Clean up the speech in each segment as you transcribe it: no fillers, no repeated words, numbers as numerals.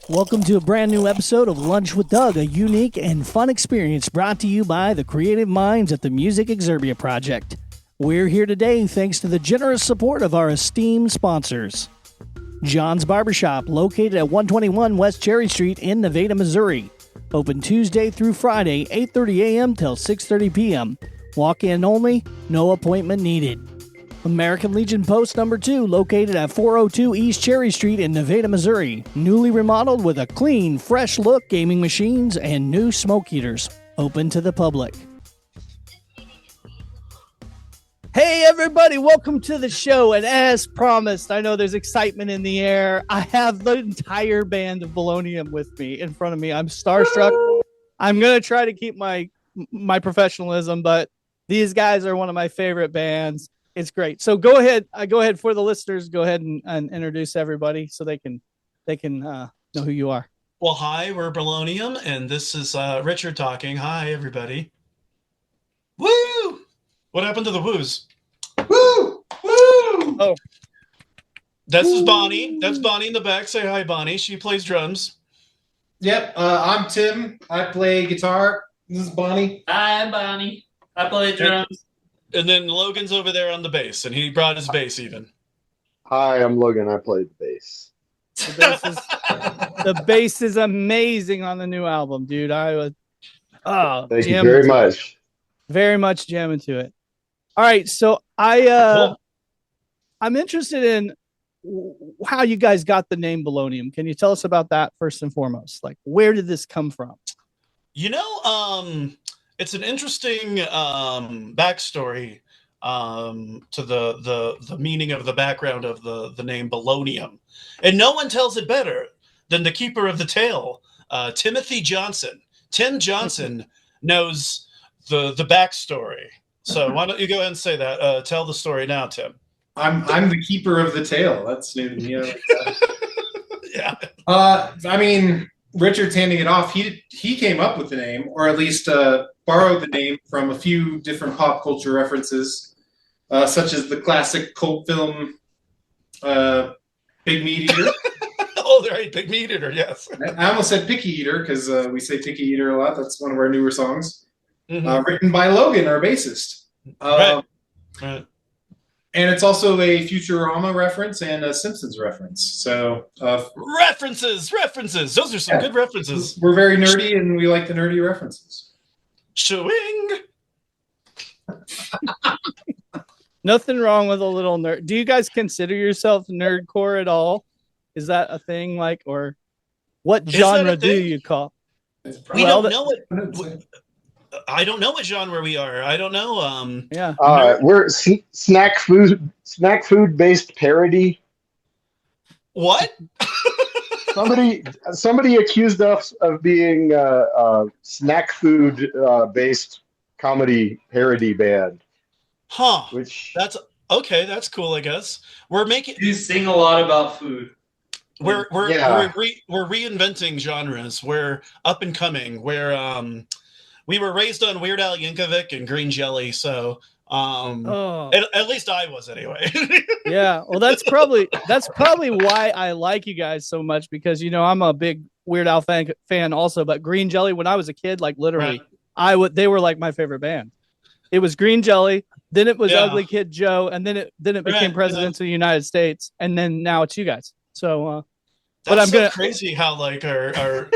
Welcome to a brand new episode of Lunch with Doug, a unique and fun experience brought to you by the creative minds at the Music Exerbia Project. We're here today thanks to the generous support of our esteemed sponsors. John's Barbershop, located at 121 West Cherry Street in Nevada, Missouri. Open Tuesday through Friday, 8:30 a.m. till 6:30 p.m. Walk-in only, no appointment needed. American Legion Post number 2, located at 402 East Cherry Street in Nevada, Missouri. Newly remodeled with a clean, fresh look, gaming machines, and new smoke heaters. Open to the public. Hey everybody, welcome to the show. And as promised, I know there's excitement in the air. I have the entire band of Bolonium with me in front of me. I'm starstruck. I'm going to try to keep my professionalism, but these guys are one of my favorite bands. It's great. So go ahead for the listeners. Go ahead and introduce everybody so they can know who you are. Well, hi, we're Bolonium, and this is Richard talking. Hi, everybody. Woo! What happened to the woos? Woo! Woo! Oh, this is Bonnie. That's Bonnie in the back. Say hi, Bonnie. She plays drums. Yep, I'm Tim. I play guitar. This is Bonnie. Hi, I'm Bonnie. I play drums. And then Logan's over there on the bass, and he brought his bass even. Hi, I'm Logan. I played the bass. the bass is amazing on the new album, dude. Thank you very much. Very much jamming to it. All right, so I'm interested in how you guys got the name Bolonium. Can you tell us about that first and foremost? Like, where did this come from? You know, it's an interesting backstory to the meaning of the background of the name Bolonium. And no one tells it better than the keeper of the tale, Timothy Johnson. Tim Johnson knows the backstory. So why don't you go ahead and say that? Tell the story now, Tim. I'm the keeper of the tale. That's new to me. Like that. Yeah. I mean, Richard's handing it off. He came up with the name, or at least borrowed the name from a few different pop culture references, such as the classic cult film Big Meat Eater. Oh, right, Big Meat Eater, yes. I almost said Picky Eater because we say Picky Eater a lot. That's one of our newer songs, Mm-hmm. written by Logan, our bassist. Right. And it's also a Futurama reference and a Simpsons reference. So references. Those are some good references. We're very nerdy, and we like the nerdy references. Showing. Nothing wrong with a little nerd. Do you guys consider yourself nerdcore at Is that a thing? Like, or what genre do you call? We don't know it. I don't know what genre we are. I don't know. Yeah. We're snack food based parody. What? Somebody accused us of being a snack food based comedy parody band. Huh. Which that's okay. That's cool. I guess we're making. You sing a lot about food. We're reinventing genres. We're up and coming. We were raised on Weird Al Yankovic and Green Jelly, so at least I was anyway. Yeah, well, that's probably why I like you guys so much, because I'm a big Weird Al fan also. But Green Jelly, when I was a kid, like literally, they were like my favorite band. It was Green Jelly, then it was Ugly Kid Joe, and then it became Presidents of the United States, and then now it's you guys. So, but I'm gonna crazy how like our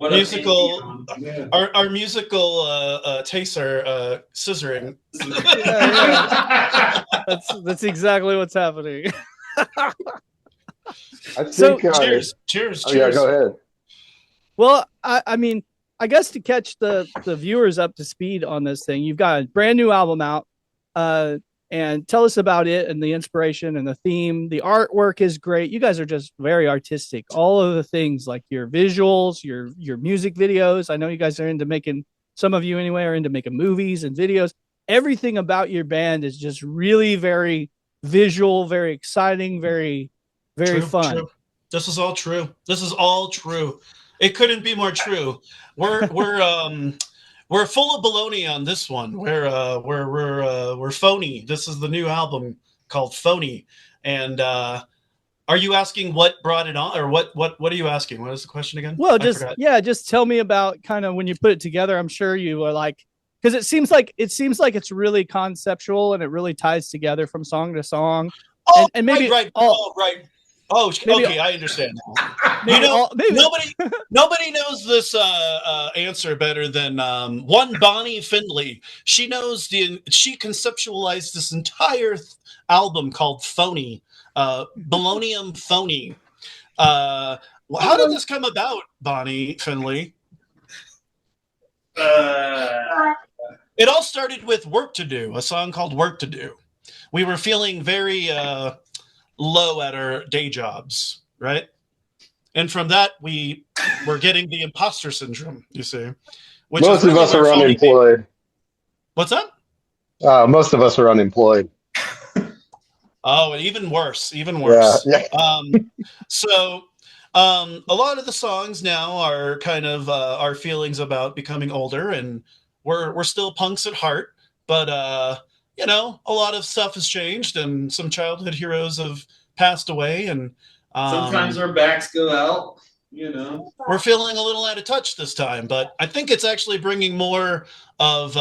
musical our musical tastes are scissoring. Yeah. That's exactly what's happening. I think cheers. Oh, yeah, go ahead. Well, I mean, I guess to catch the viewers up to speed on this thing, you've got a brand new album out, and tell us about it and the inspiration and the theme. The artwork is great. You guys are just very artistic. All of the things, like your visuals, your music videos. I know you guys are into making, some of you anyway, are into making movies and videos. Everything about your band is just really very visual, very exciting, very, very fun. True. This is all true. It couldn't be more true. We're full of baloney on this one. We're phony. This is the new album called Phony, and Are you asking what brought it on, or what are you asking? What is the question again? Well, I forgot. just tell me about kind of when you put it together. I'm sure you are like, because it seems like it's really conceptual and it really ties together from song to song. Oh, and maybe right. Oh, right. Oh, maybe, okay, I understand now. maybe Nobody knows this answer better than one Bonnie Findlay. She conceptualized this entire album called Phony, Bolonium Phony. How did this come about, Bonnie Findlay? It all started with Work to Do, a song called Work to Do. We were feeling very low at our day jobs, right? And from that, we were getting the imposter syndrome, you see. Which most of us are unemployed. What's that? Most of us are unemployed. Oh, even worse. Yeah. So a lot of the songs now are kind of our feelings about becoming older, and we're still punks at heart, but a lot of stuff has changed, and some childhood heroes have passed away, and sometimes our backs go out. We're feeling a little out of touch this time, but I think it's actually bringing more of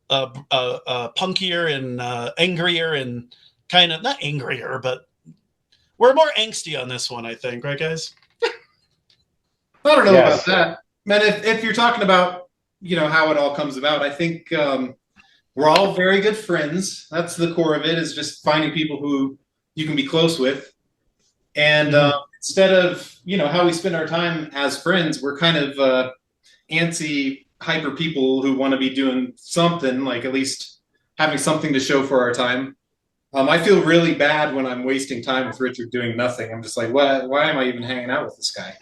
punkier and angrier, and kind of not angrier, but we're more angsty on this one, I think, right, guys? I don't know about that, man. If you're talking about how it all comes about, I think we're all very good friends. That's the core of it, is just finding people who you can be close with, and instead of how we spend our time as friends, we're kind of antsy, hyper people who want to be doing something, like at least having something to show for our time. I feel really bad when I'm wasting time with Richard doing nothing. I'm just like, why am I even hanging out with this guy?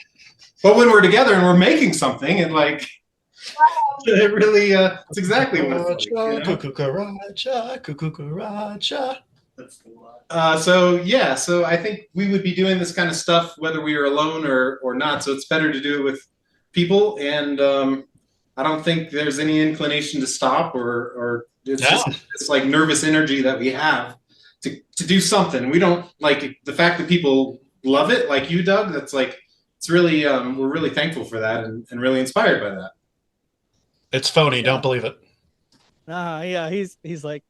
But when we're together and we're making something, and like, it really, it's exactly what it's like. So I think we would be doing this kind of stuff whether we are alone or not. So it's better to do it with people, and I don't think there's any inclination to stop, or it's just this like nervous energy that we have to do something. We don't like the fact that people love it, like you, Doug. That's like, it's really we're really thankful for that, and really inspired by that. It's phony. Don't believe it. Yeah, he's like,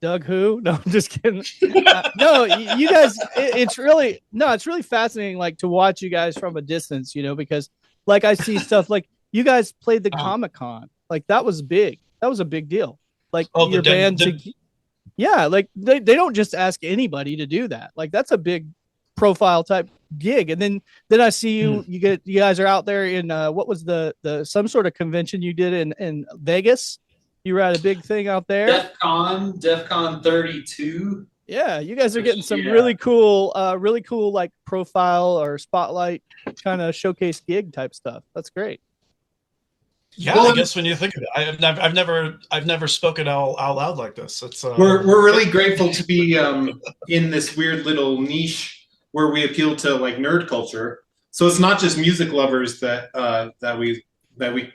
Doug who? No, I'm just kidding. No, you guys, it's really fascinating, like, to watch you guys from a distance, because like I see stuff like you guys played the Comic-Con, like that was big. That was a big deal. Like your band like they don't just ask anybody to do that. Like that's a big profile type gig. And then I see you guys are out there in what was the some sort of convention you did in Vegas. You were at a big thing out there. DEF CON 32. Yeah, you guys are getting some really cool like profile or spotlight kind of showcase gig type stuff. That's great. Yeah, well, I guess when you think of it, I've never spoken out loud like this. It's we're really grateful to be in this weird little niche where we appeal to like nerd culture. So it's not just music lovers that we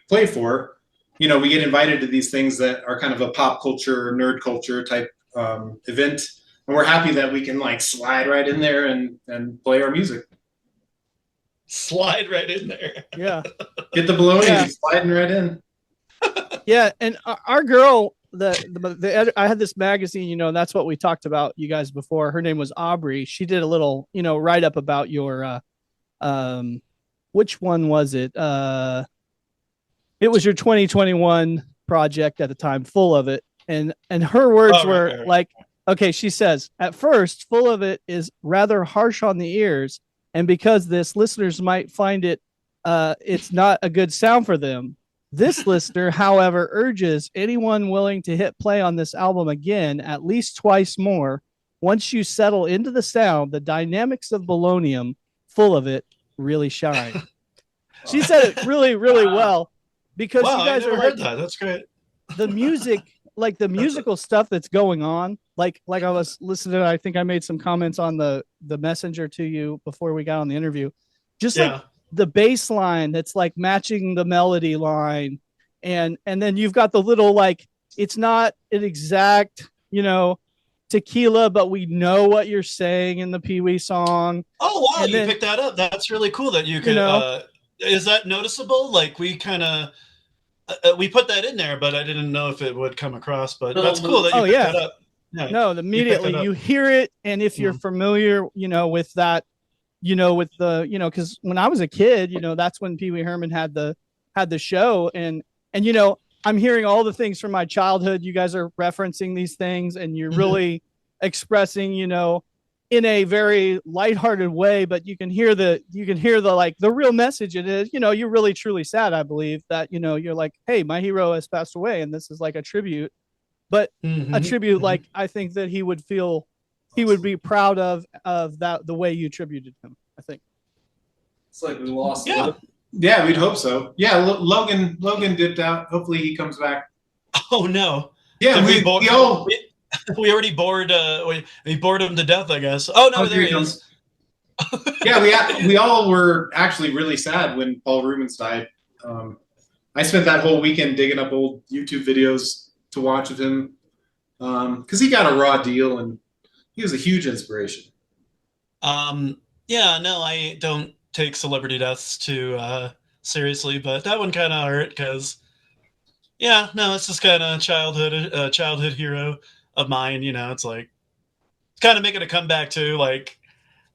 play for. We get invited to these things that are kind of a pop culture, nerd culture type event, and we're happy that we can like slide right in there and play our music. Slide right in there. Yeah. Get the Bolonium sliding right in. Yeah, and our girl, I had this magazine, and that's what we talked about you guys before. Her name was Aubrey. She did a little, write up about your which one was it? It was your 2021 project at the time, Full of It. And her words were like, okay, she says, at first, Full of It is rather harsh on the ears. And because this, listeners might find it's not a good sound for them. This listener, however, urges anyone willing to hit play on this album again at least twice more. Once you settle into the sound, the dynamics of Bolonium, Full of It, really shine. She said it really, really well, because you guys are heard that. That's great. The music, like the musical stuff that's going on. Like I was listening, I think I made some comments on the messenger to you before we got on the interview. Just like the bass line that's like matching the melody line, and then you've got the little, like, it's not an exact, tequila, but we know what you're saying in the Pee Wee song. Oh wow, And you then- picked that up. That's really cool that you could. You know? Is that noticeable? Like we kind of we put that in there, but I didn't know if it would come across. But that's cool that you picked that up. Yeah, No, immediately you hear it, and if you're familiar, with that, with the, because when I was a kid, that's when Pee Wee Herman had the show, and I'm hearing all the things from my childhood. You guys are referencing these things, and you're really expressing, in a very lighthearted way, but you can hear the like the real message. It is, you're really truly sad. I believe that, you're like, hey, my hero has passed away, and this is like a tribute. But a tribute, like I think that he would be proud of that, the way you tributed him. I think it's like we lost. Yeah, we'd hope so. Yeah, Logan dipped out. Hopefully he comes back. Oh no! Yeah, we already bored. We bored him to death, I guess. Oh no, there he is. Yeah, we all were actually really sad when Paul Rubens died. I spent that whole weekend digging up old YouTube videos to watch with him because he got a raw deal and he was a huge inspiration. Yeah, no, I don't take celebrity deaths too seriously, but that one kind of hurt because, yeah, no, it's just kind of childhood hero of mine. It's like kind of making a comeback too, like,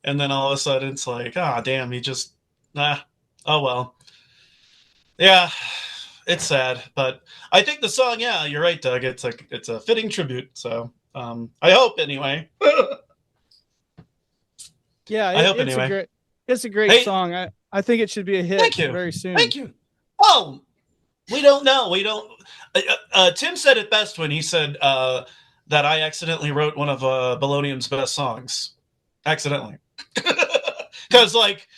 and then all of a sudden it's like, ah, damn, he just, oh well, yeah. It's sad, but I think the song, yeah, you're right, Doug. It's a fitting tribute. So I hope anyway. Yeah, I hope anyway. It's a great song. I think it should be a hit very soon. Thank you. Oh, we don't know. We don't. Tim said it best when he said that I accidentally wrote one of Bolonium's best songs. Accidentally, because like.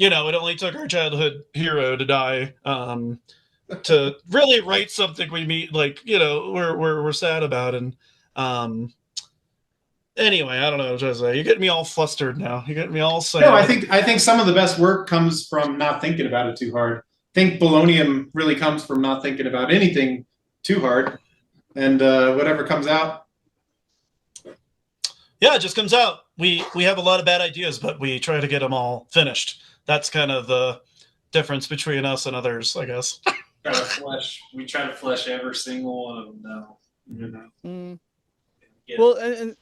It only took our childhood hero to die to really write something we meet, like, we're sad about. And anyway, I don't know what to say. You're getting me all flustered now. You're getting me all sad. No, I think some of the best work comes from not thinking about it too hard. I think Bolonium really comes from not thinking about anything too hard, and whatever comes out. Yeah, it just comes out. We have a lot of bad ideas, but we try to get them all finished. That's kind of the difference between us and others, I guess. We try to flesh every single one of them now. Well,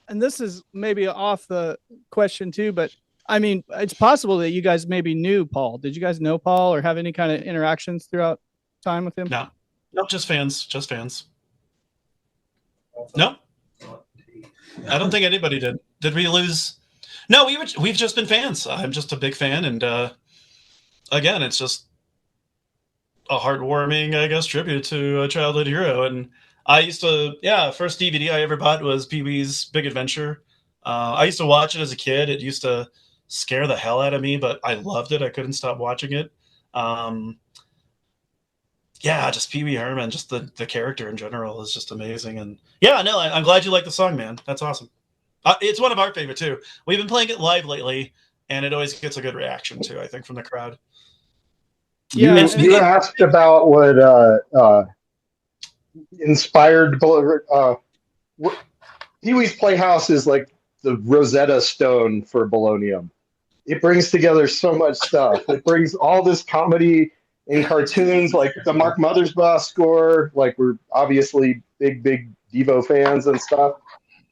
and this is maybe off the question too, but I mean, it's possible that you guys maybe knew Paul. Did you guys know Paul or have any kind of interactions throughout time with him? No, just fans. No, I don't think anybody did. Did we lose? No, we've just been fans. I'm just a big fan, and again, it's just a heartwarming, I guess, tribute to a childhood hero. And I used to, first DVD I ever bought was Pee-wee's Big Adventure. I used to watch it as a kid. It used to scare the hell out of me, but I loved it. I couldn't stop watching it. Just Pee Wee Herman, just the character in general is just amazing. And I'm glad you like the song, man. That's awesome. It's one of our favorite too. We've been playing it live lately, and it always gets a good reaction too, I think, from the crowd. Yeah, you asked about what inspired Pee-wee's Playhouse is like the Rosetta Stone for Bolonium. It brings together so much stuff. It brings all this comedy in cartoons, like the Mark Mothersbaugh score. Like, we're obviously big Devo fans and stuff.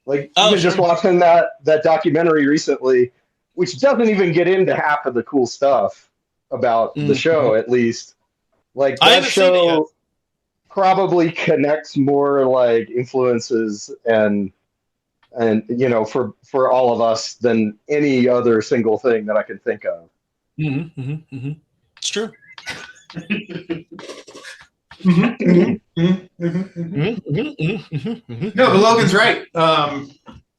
Like, even just watching that documentary recently, which doesn't even get into half of the cool stuff about the show, at least. Like, that show probably connects more like influences and for all of us than any other single thing that I can think of. It's true. No, but Logan's right.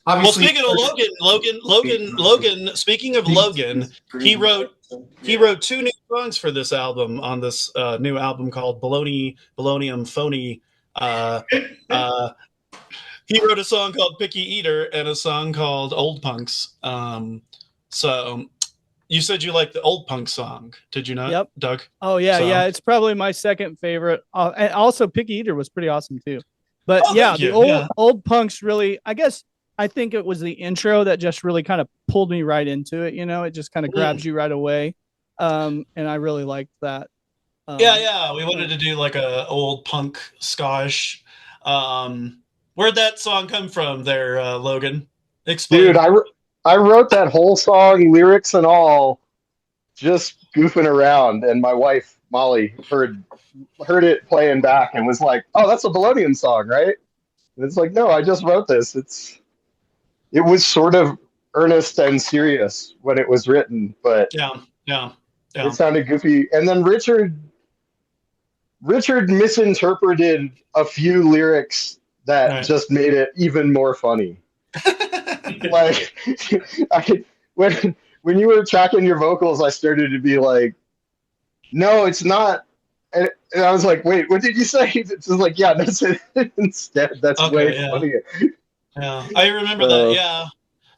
Obviously, speaking of Logan. Speaking of Logan, he wrote 2 new songs for this album on this new album called Bolonium Phony. He wrote a song called Picky Eater and a song called Old Punks. So you said you liked the Old Punk song. Did you not, Yep. Doug? Oh, yeah, yeah. It's probably my second favorite. And also, Picky Eater was pretty awesome, too. But Oh, yeah, thank the you. old Yeah. old punks really. I think it was the intro that just really kind of pulled me right into it. It just kind of grabs you right away, and I really liked that. Yeah. We wanted to do like a old punk skosh. Where'd that song come from there, Logan? Dude, Explain. I wrote that whole song, lyrics and all, just goofing around, and my wife Molly heard it playing back and was like, "Oh, that's a Bolonium song, right?" And it's like, "No, I just wrote this." It was sort of earnest and serious when it was written, but Yeah. it sounded goofy. And then Richard misinterpreted a few lyrics that Right. just made it even more funny. Like, I when you were tracking your vocals, I started to be like, "No, it's not." And I was like, "Wait, what did you say?" It's just like, "Yeah, that's it instead." That's way Okay. Yeah. funnier. Yeah. I remember that. So Yeah.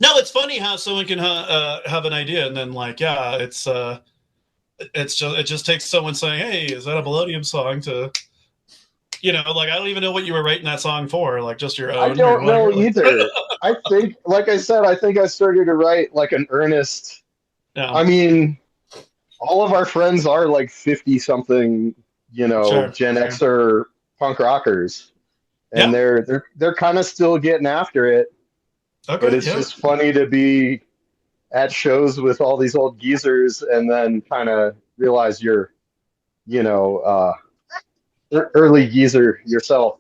No, it's funny how someone can have an idea and then like, yeah, it just takes someone saying, "Hey, is that a Bolonium song?" to like I don't even know what you were writing that song for, like just your I own or don't know whatever. Like, either. I think, like I said, I think I started to write like an earnest. yeah. I mean, all of our friends are like 50 something, Sure. Gen Xer punk rockers, and Yeah. they're kind of still getting after it. But Okay. it's Yeah. just funny to be at shows with all these old geezers and then kind of realize you're, you know, early geezer yourself.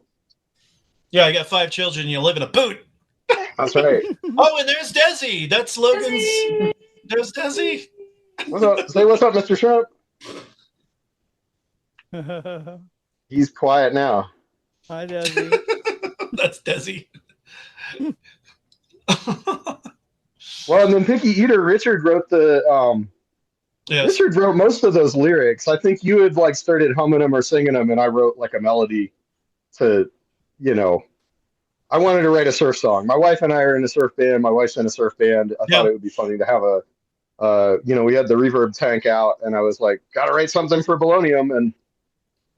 Yeah. I got 5 children. You live in a boot. That's right. Oh, and there's Desi. That's Logan's. There's Desi. What's up? Say what's up, Mr. Shrimp. He's quiet now. Hi, Desi. That's Desi. Well, and then Picky Eater, Richard wrote Yes. Richard wrote most of those lyrics. I think you had like started humming them or singing them, and I wrote like a melody to, you know, I wanted to write a surf song. My wife and I are in a surf band. My wife's in a surf band. I thought Yeah. it would be funny to have we had the reverb tank out, and I was like, gotta write something for Bolonium. And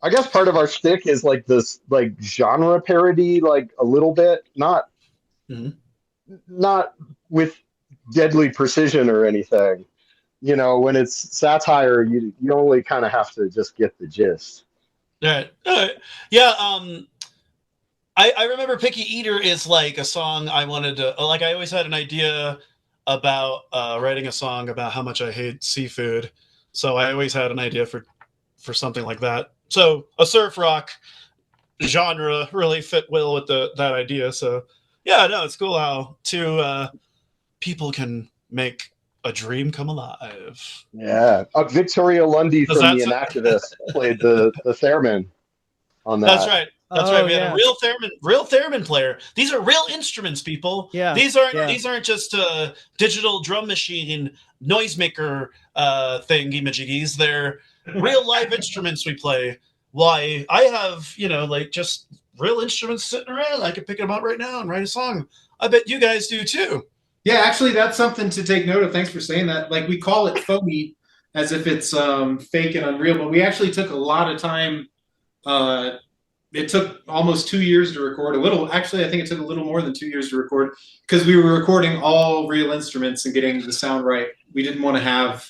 I guess part of our shtick is like this like genre parody, like a little bit, Mhm. not with deadly precision or anything. When it's satire, you only kind of have to just get the gist. All right. Yeah. I remember Picky Eater is like a song I wanted to like. I always had an idea about writing a song about how much I hate seafood, so I always had an idea for something like that. So a surf rock genre really fit well with that idea. So yeah, no, it's cool how two people can make a dream come alive. Yeah, Victoria Lundy Does from that The sound- Inactivist played the theremin on that. That's right. That's Oh, right. We had yeah. a real theremin player. These are real instruments, people. Yeah, These aren't yeah. these aren't just digital drum machine noisemaker thingy-majiggies. They're real live instruments we play. Why I have like just real instruments sitting around. I could pick them up right now and write a song. I bet you guys do too. Yeah, actually, that's something to take note of. Thanks for saying that. Like, we call it phony as if it's fake and unreal, but we actually took a lot of time. It took almost 2 years to record. Actually, I think it took a little more than 2 years to record because we were recording all real instruments and getting the sound right. We didn't want to have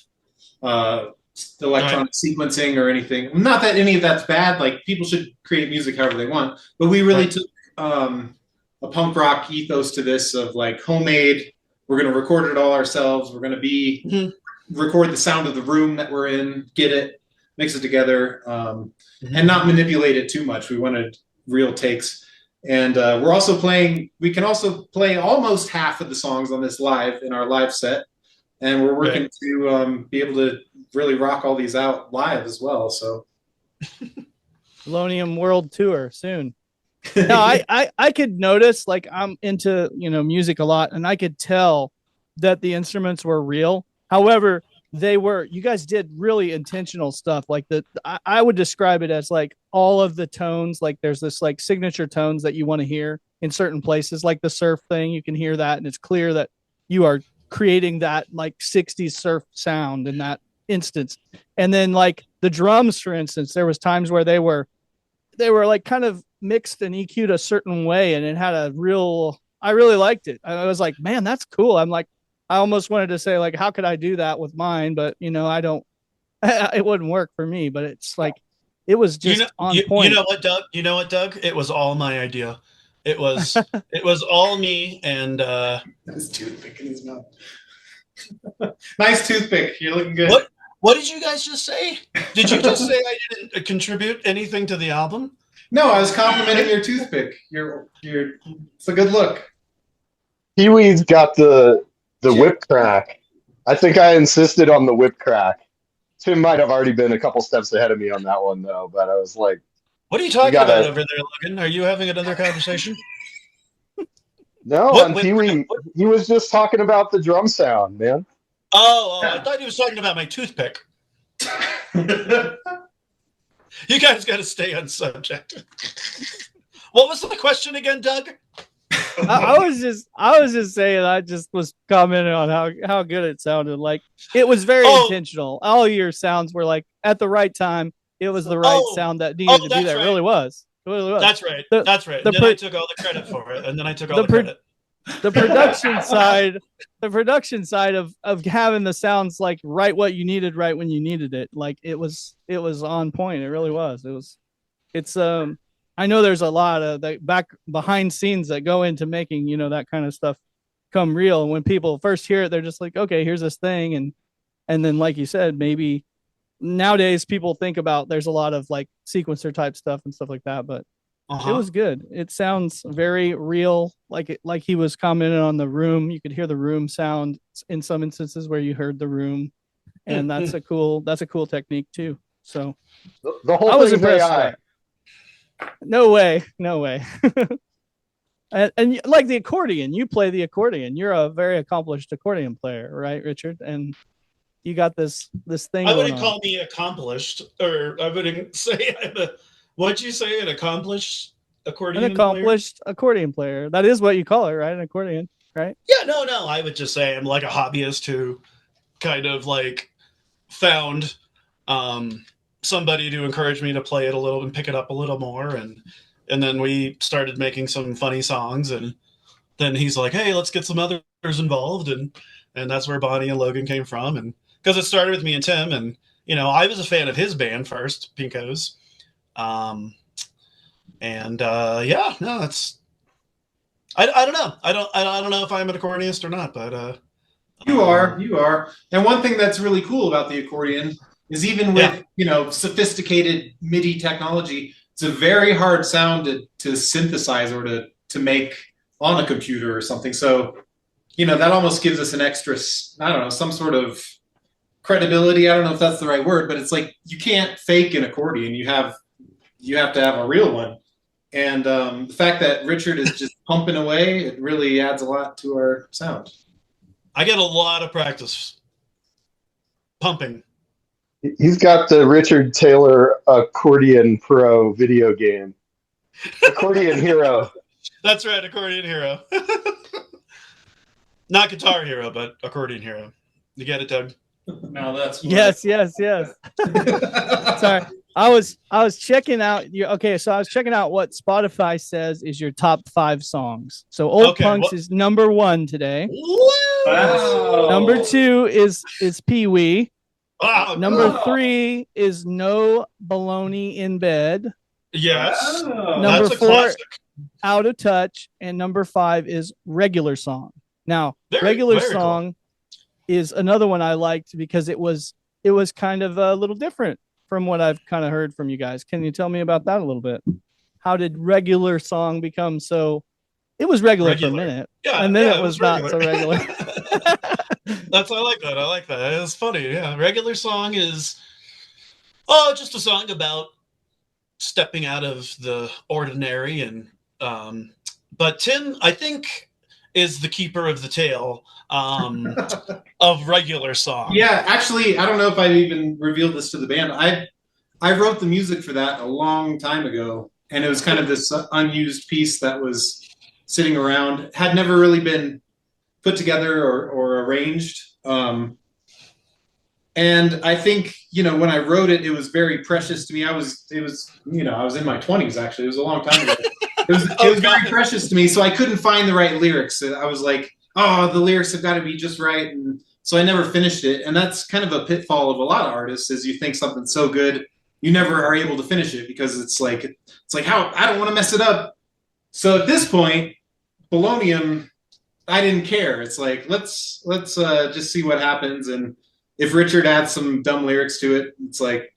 electronic sequencing or anything. Not that any of that's bad. Like, people should create music however they want, but we really took a punk rock ethos to this of like homemade. We're going to record it all ourselves. We're going to record the sound of the room that we're in, get it, mix it together, and not manipulate it too much. We wanted real takes. And we can also play almost half of the songs on this live in our live set. And we're working to be able to really rock all these out live as well. So Bolonium World Tour soon. No, I could notice, like, I'm into music a lot, and I could tell that the instruments were real. However, you guys did really intentional stuff. Like I would describe it as like all of the tones, like there's this like signature tones that you want to hear in certain places, like the surf thing. You can hear that, and it's clear that you are creating that like 60s surf sound in that instance. And then like the drums, for instance, there was times where they were they were like kind of mixed and EQ'd a certain way, and it had I really liked it. I was like, man, that's cool. I'm like, I almost wanted to say like, how could I do that with mine? But I don't, it wouldn't work for me, but it's like, it was just on point. You know what, Doug? You know what, Doug? It was all my idea. It was all me, and His toothpick in his mouth. Nice toothpick. You're looking good. What did you guys just say? Did you just say I didn't contribute anything to the album? No, I was complimenting your toothpick. It's a good look. Pee-wee's got the whip crack. I think I insisted on the whip crack. Tim might have already been a couple steps ahead of me on that one, though. But I was like, "What are you talking about over there, Logan? Are you having another conversation?" No, on Pee-wee, he was just talking about the drum sound, man. Oh, I thought he was talking about my toothpick. You guys got to stay on subject. What was the question again, Doug? I was just saying. I just was commenting on how good it sounded. Like it was very intentional. All your sounds were like at the right time. It was the right sound that needed to be there. Right. It really was. It really was. That's right. That's right. And then I took all the credit for it. And then I took all the credit. The production side of having the sounds like right what you needed right when you needed it. Like it was on point. It really was. It's I know there's a lot of the back behind scenes that go into making, that kind of stuff come real. And when people first hear it, they're just like, okay, here's this thing. And then, like you said, maybe nowadays people think about there's a lot of like sequencer type stuff and stuff like that, but it was good. It sounds very real. Like he was commenting on the room. You could hear the room sound in some instances where you heard the room. And that's a cool technique too. So the whole thing is AI. No way. and like the accordion, you play the accordion. You're a very accomplished accordion player, right, Richard? And you got this thing. I wouldn't call me accomplished, or I wouldn't say what'd you say? An accomplished accordion player? An accomplished accordion player. That is what you call it, right? An accordion, right? Yeah, no. I would just say I'm like a hobbyist who kind of like found somebody to encourage me to play it a little and pick it up a little more, and then we started making some funny songs, and then he's like, hey, let's get some others involved, and that's where Bonnie and Logan came from, and because it started with me and Tim, and I was a fan of his band first, Pinko's, it's I don't know. I don't know if I'm an accordionist or not, but you are. And one thing that's really cool about the accordion is even with sophisticated MIDI technology, it's a very hard sound to synthesize or to make on a computer or something. So, that almost gives us an extra, I don't know, some sort of credibility. I don't know if that's the right word, but it's like you can't fake an accordion. You have to have a real one. And the fact that Richard is just pumping away, it really adds a lot to our sound. I get a lot of practice pumping. He's got the Richard Taylor Accordion Pro video game. Accordion Hero. That's right, Accordion Hero. Not Guitar Hero, but Accordion Hero. You get it, Doug? No, that's yes. Sorry, I was checking out. So I was checking out what Spotify says is your top 5 songs. So Old Punks is number 1 today. Wow. Number 2 is Pee-wee. Wow. Number 3 is No Baloney in Bed. Yes. Number 4, Out of Touch, and number 5 is Regular Song. Now, Regular Song is another one I liked because it was kind of a little different from what I've kind of heard from you guys. Can you tell me about that a little bit? How did Regular Song become so? It was regular for a minute, and then it was not so regular. I like that. It's funny. Yeah, Regular Song is just a song about stepping out of the ordinary, and but Tim, I think, is the keeper of the tale of Regular Song. Yeah, actually, I don't know if I even revealed this to the band. I wrote the music for that a long time ago, and it was kind of this unused piece that was sitting around, had never really been put together or arranged. And I think, when I wrote it, it was very precious to me. I was in my 20s, actually. It was a long time ago. It was very precious to me. So I couldn't find the right lyrics. I was like, oh, the lyrics have got to be just right. And so I never finished it. And that's kind of a pitfall of a lot of artists, is you think something's so good, you never are able to finish it, because it's like how I don't want to mess it up. So at this point, Bolonium, I didn't care. It's like, let's just see what happens. And if Richard adds some dumb lyrics to it, it's like,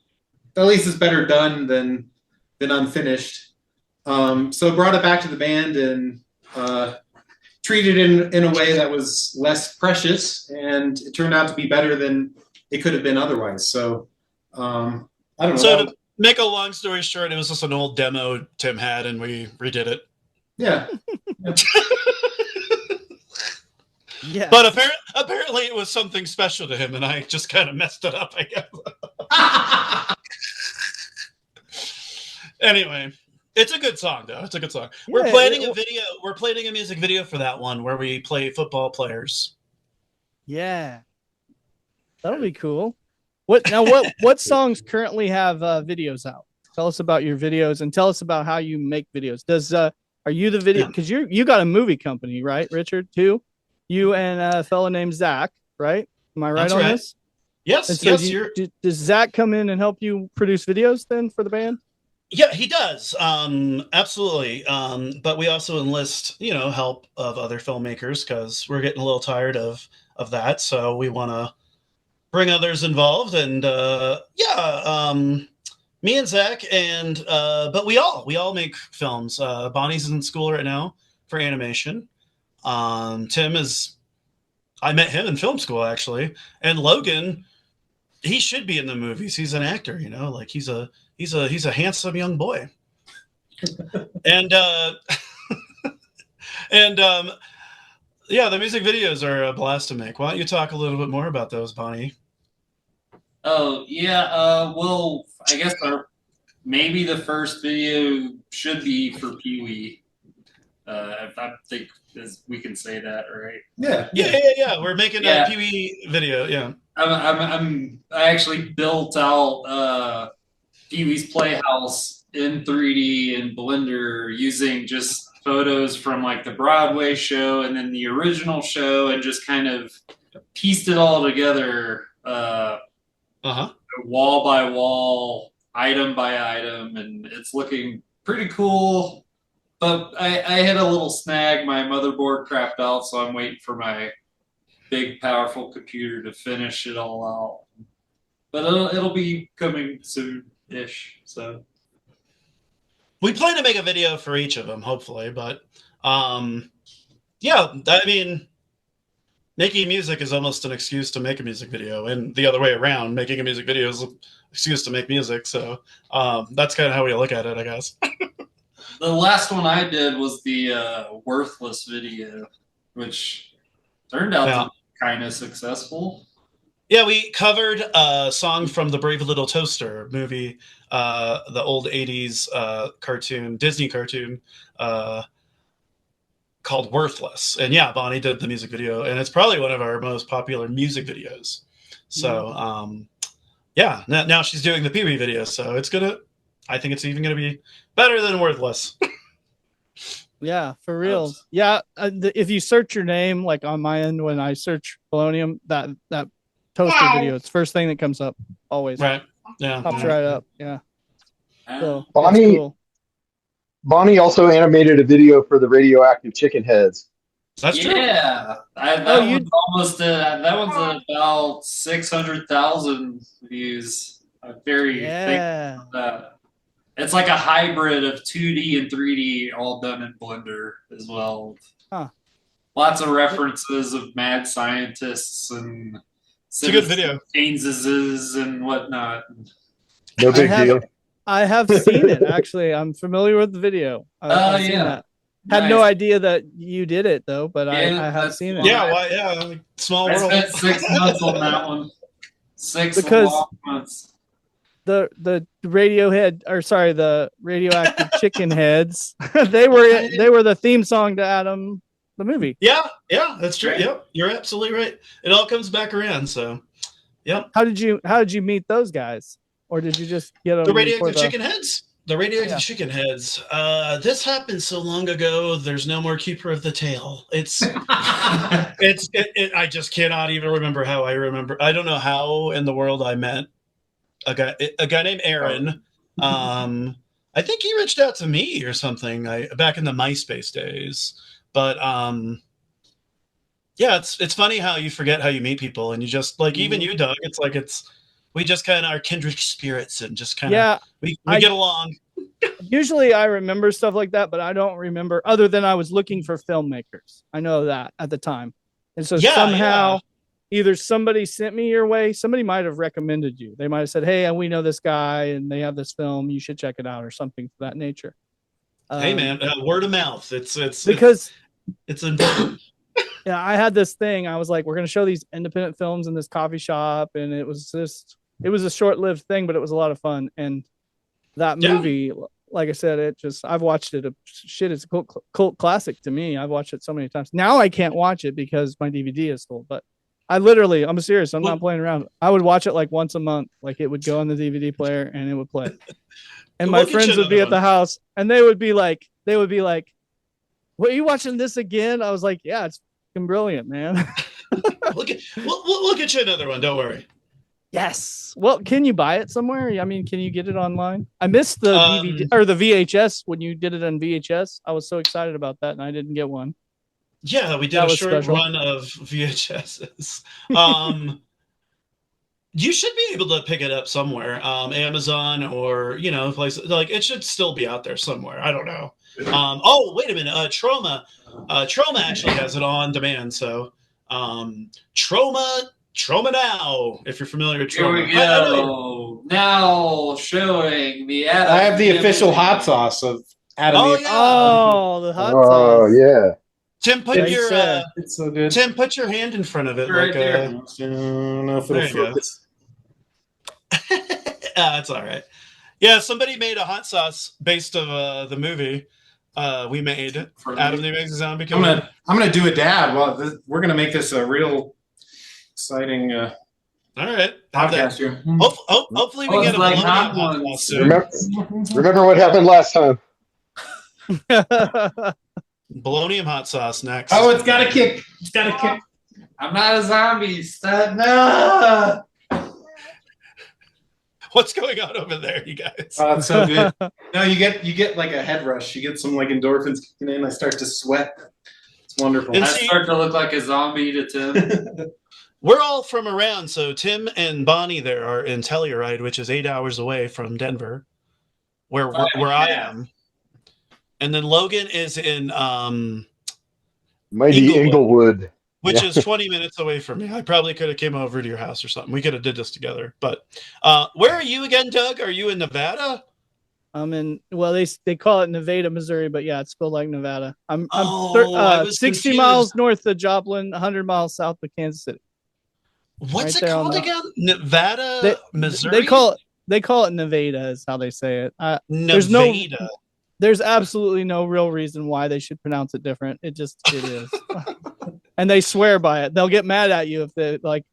at least it's better done than unfinished. So I brought it back to the band and treated it in a way that was less precious, and it turned out to be better than it could have been otherwise. So I don't know. So to make a long story short, it was just an old demo Tim had, and we redid it. Yeah. Yeah. But apparently it was something special to him, and I just kind of messed it up, I guess. Anyway, it's a good song, though. It's a good song. Yeah, we're planning a video. We're planning a music video for that one where we play football players. Yeah, that'll be cool. What songs currently have videos out? Tell us about your videos, and tell us about how you make videos. Are you the video? Because you got a movie company, right, Richard? Too. You and a fellow named Zach, right? Am I right? That's on right. This? Yes. So yes. Does Zach come in and help you produce videos then for the band? Yeah, he does. Absolutely. But we also enlist, help of other filmmakers, because we're getting a little tired of that. So we want to bring others involved, and me and Zach, and but we all make films. Bonnie's in school right now for animation. Tim I met him in film school, actually, and Logan, he should be in the movies. He's an actor, like he's a handsome young boy. And the music videos are a blast to make. Why don't you talk a little bit more about those, Bonnie? Oh yeah, well, I guess maybe the first video should be for Pee-wee. If I think we can say that, right? Yeah. We're making a Pee-wee video. Yeah. I actually built out Pee-wee's Playhouse in 3D in Blender using just photos from like the Broadway show and then the original show, and just kind of pieced it all together, wall by wall, item by item, and it's looking pretty cool. But I hit a little snag. My motherboard crapped out, so I'm waiting for my big, powerful computer to finish it all out. But it'll be coming soon-ish. So we plan to make a video for each of them, hopefully. But making music is almost an excuse to make a music video, and the other way around, making a music video is an excuse to make music. So that's kind of how we look at it, I guess. The last one I did was the Worthless video, which turned out to be kind of successful. Yeah, we covered a song from the Brave Little Toaster movie, the old 80s Disney cartoon called Worthless. And yeah, Bonnie did the music video, and it's probably one of our most popular music videos. So, now she's doing the Pee-wee video, so I think it's even going to be better than Worthless. Yeah, for real. Yeah, if you search your name, like on my end, when I search Bolonium, that toaster video, it's the first thing that comes up, always. Right. Yeah. Pops right up. Yeah. So, Bonnie also animated a video for the radioactive chicken heads. That's true. Yeah. That one's about 600,000 views. I'm very thankful for that. It's like a hybrid of 2D and 3D, all done in Blender as well. Huh. Lots of references of mad scientists and it's a good video. Kaneses and whatnot. No big deal. I have seen it, actually. I'm familiar with the video. I've seen that. Had no idea that you did it, though, but I have seen it. Yeah, small world. I spent 6 months on that one. 6 long months. The radioactive chicken heads. they were the theme song to Adam the movie. Yeah, that's true. Yep, you're absolutely right. It all comes back around. So, Yep. How did you meet those guys, or did you just get them? The radioactive chicken heads. The radioactive chicken heads. This happened so long ago. There's no more keeper of the tale. I just cannot even remember how I remember. I don't know how in the world I met a guy named Aaron. I think he reached out to me or something. Back in the MySpace days. But yeah, it's funny how you forget how you meet people, and you just like even you, Doug. It's like we just kind of are kindred spirits, and just kind of we get along. Usually I remember stuff like that, but I don't remember other than I was looking for filmmakers. I know that at the time. And so somehow either somebody sent me your way, somebody might have recommended you. They might have said, hey, we know this guy and they have this film. You should check it out or something of that nature. Hey man, word of mouth. It's important. Yeah, I had this thing. I was like, we're going to show these independent films in this coffee shop. And it was a short-lived thing, but it was a lot of fun. And that movie, like I said, I've watched it. It's a cult classic to me. I've watched it so many times. Now I can't watch it because my DVD is full, but I'm serious. I'm not playing around. I would watch it like once a month. Like it would go on the DVD player and it would play. And my friends would be at the house and they would be like, what, are you watching this again? I was like, yeah, it's brilliant, man. We'll get you another one. Don't worry. Yes. Well, can you buy it somewhere? I mean, can you get it online? I missed the DVD or the VHS when you did it on VHS. I was so excited about that, and I didn't get one. Yeah, we did a short run of VHSs. You should be able to pick it up somewhere, Amazon or places like it should still be out there somewhere. I don't know. Oh, wait a minute. Troma actually has it on demand. So, Troma Now, if you're familiar with Troma. Here we go. Now showing the Adam. I have the official hot sauce of Adam. The hot sauce. Oh yeah. Tim, it's so good. Tim, put your hand in front of it. Right there. I don't know if it'll focus. That's all right. Yeah, somebody made a hot sauce based of the movie we made, Adam the Amazing Zombie Killer. I'm gonna do a dab. Well, we're gonna make this a real exciting all right podcast here. Hopefully we get a like hot hot sauce soon. Remember what happened last time? Bolonium hot sauce next. Oh, it's got a kick. It's got a kick. I'm not a zombie. Stop. No. What's going on over there, you guys? Oh, it's so good. No, you get like a head rush. You get some like endorphins kicking in. I start to sweat. It's wonderful. I start to look like a zombie to Tim. We're all from around, so Tim and Bonnie there are in Telluride, which is 8 hours away from Denver, where I am. And then Logan is in mighty Inglewood. Which is 20 minutes away from me. I probably could have came over to your house or something. We could have did this together. But where are you again, Doug? Are you in Nevada? I'm in. Well, they call it Nevada, Missouri, but yeah, it's spelled like Nevada. I'm 60 miles north of Joplin, 100 miles south of Kansas City. What's it called again? Nevada, Missouri. They call it Nevada, is how they say it. Nevada. There's absolutely no real reason why they should pronounce it different. It is. And they swear by it. They'll get mad at you if they're like,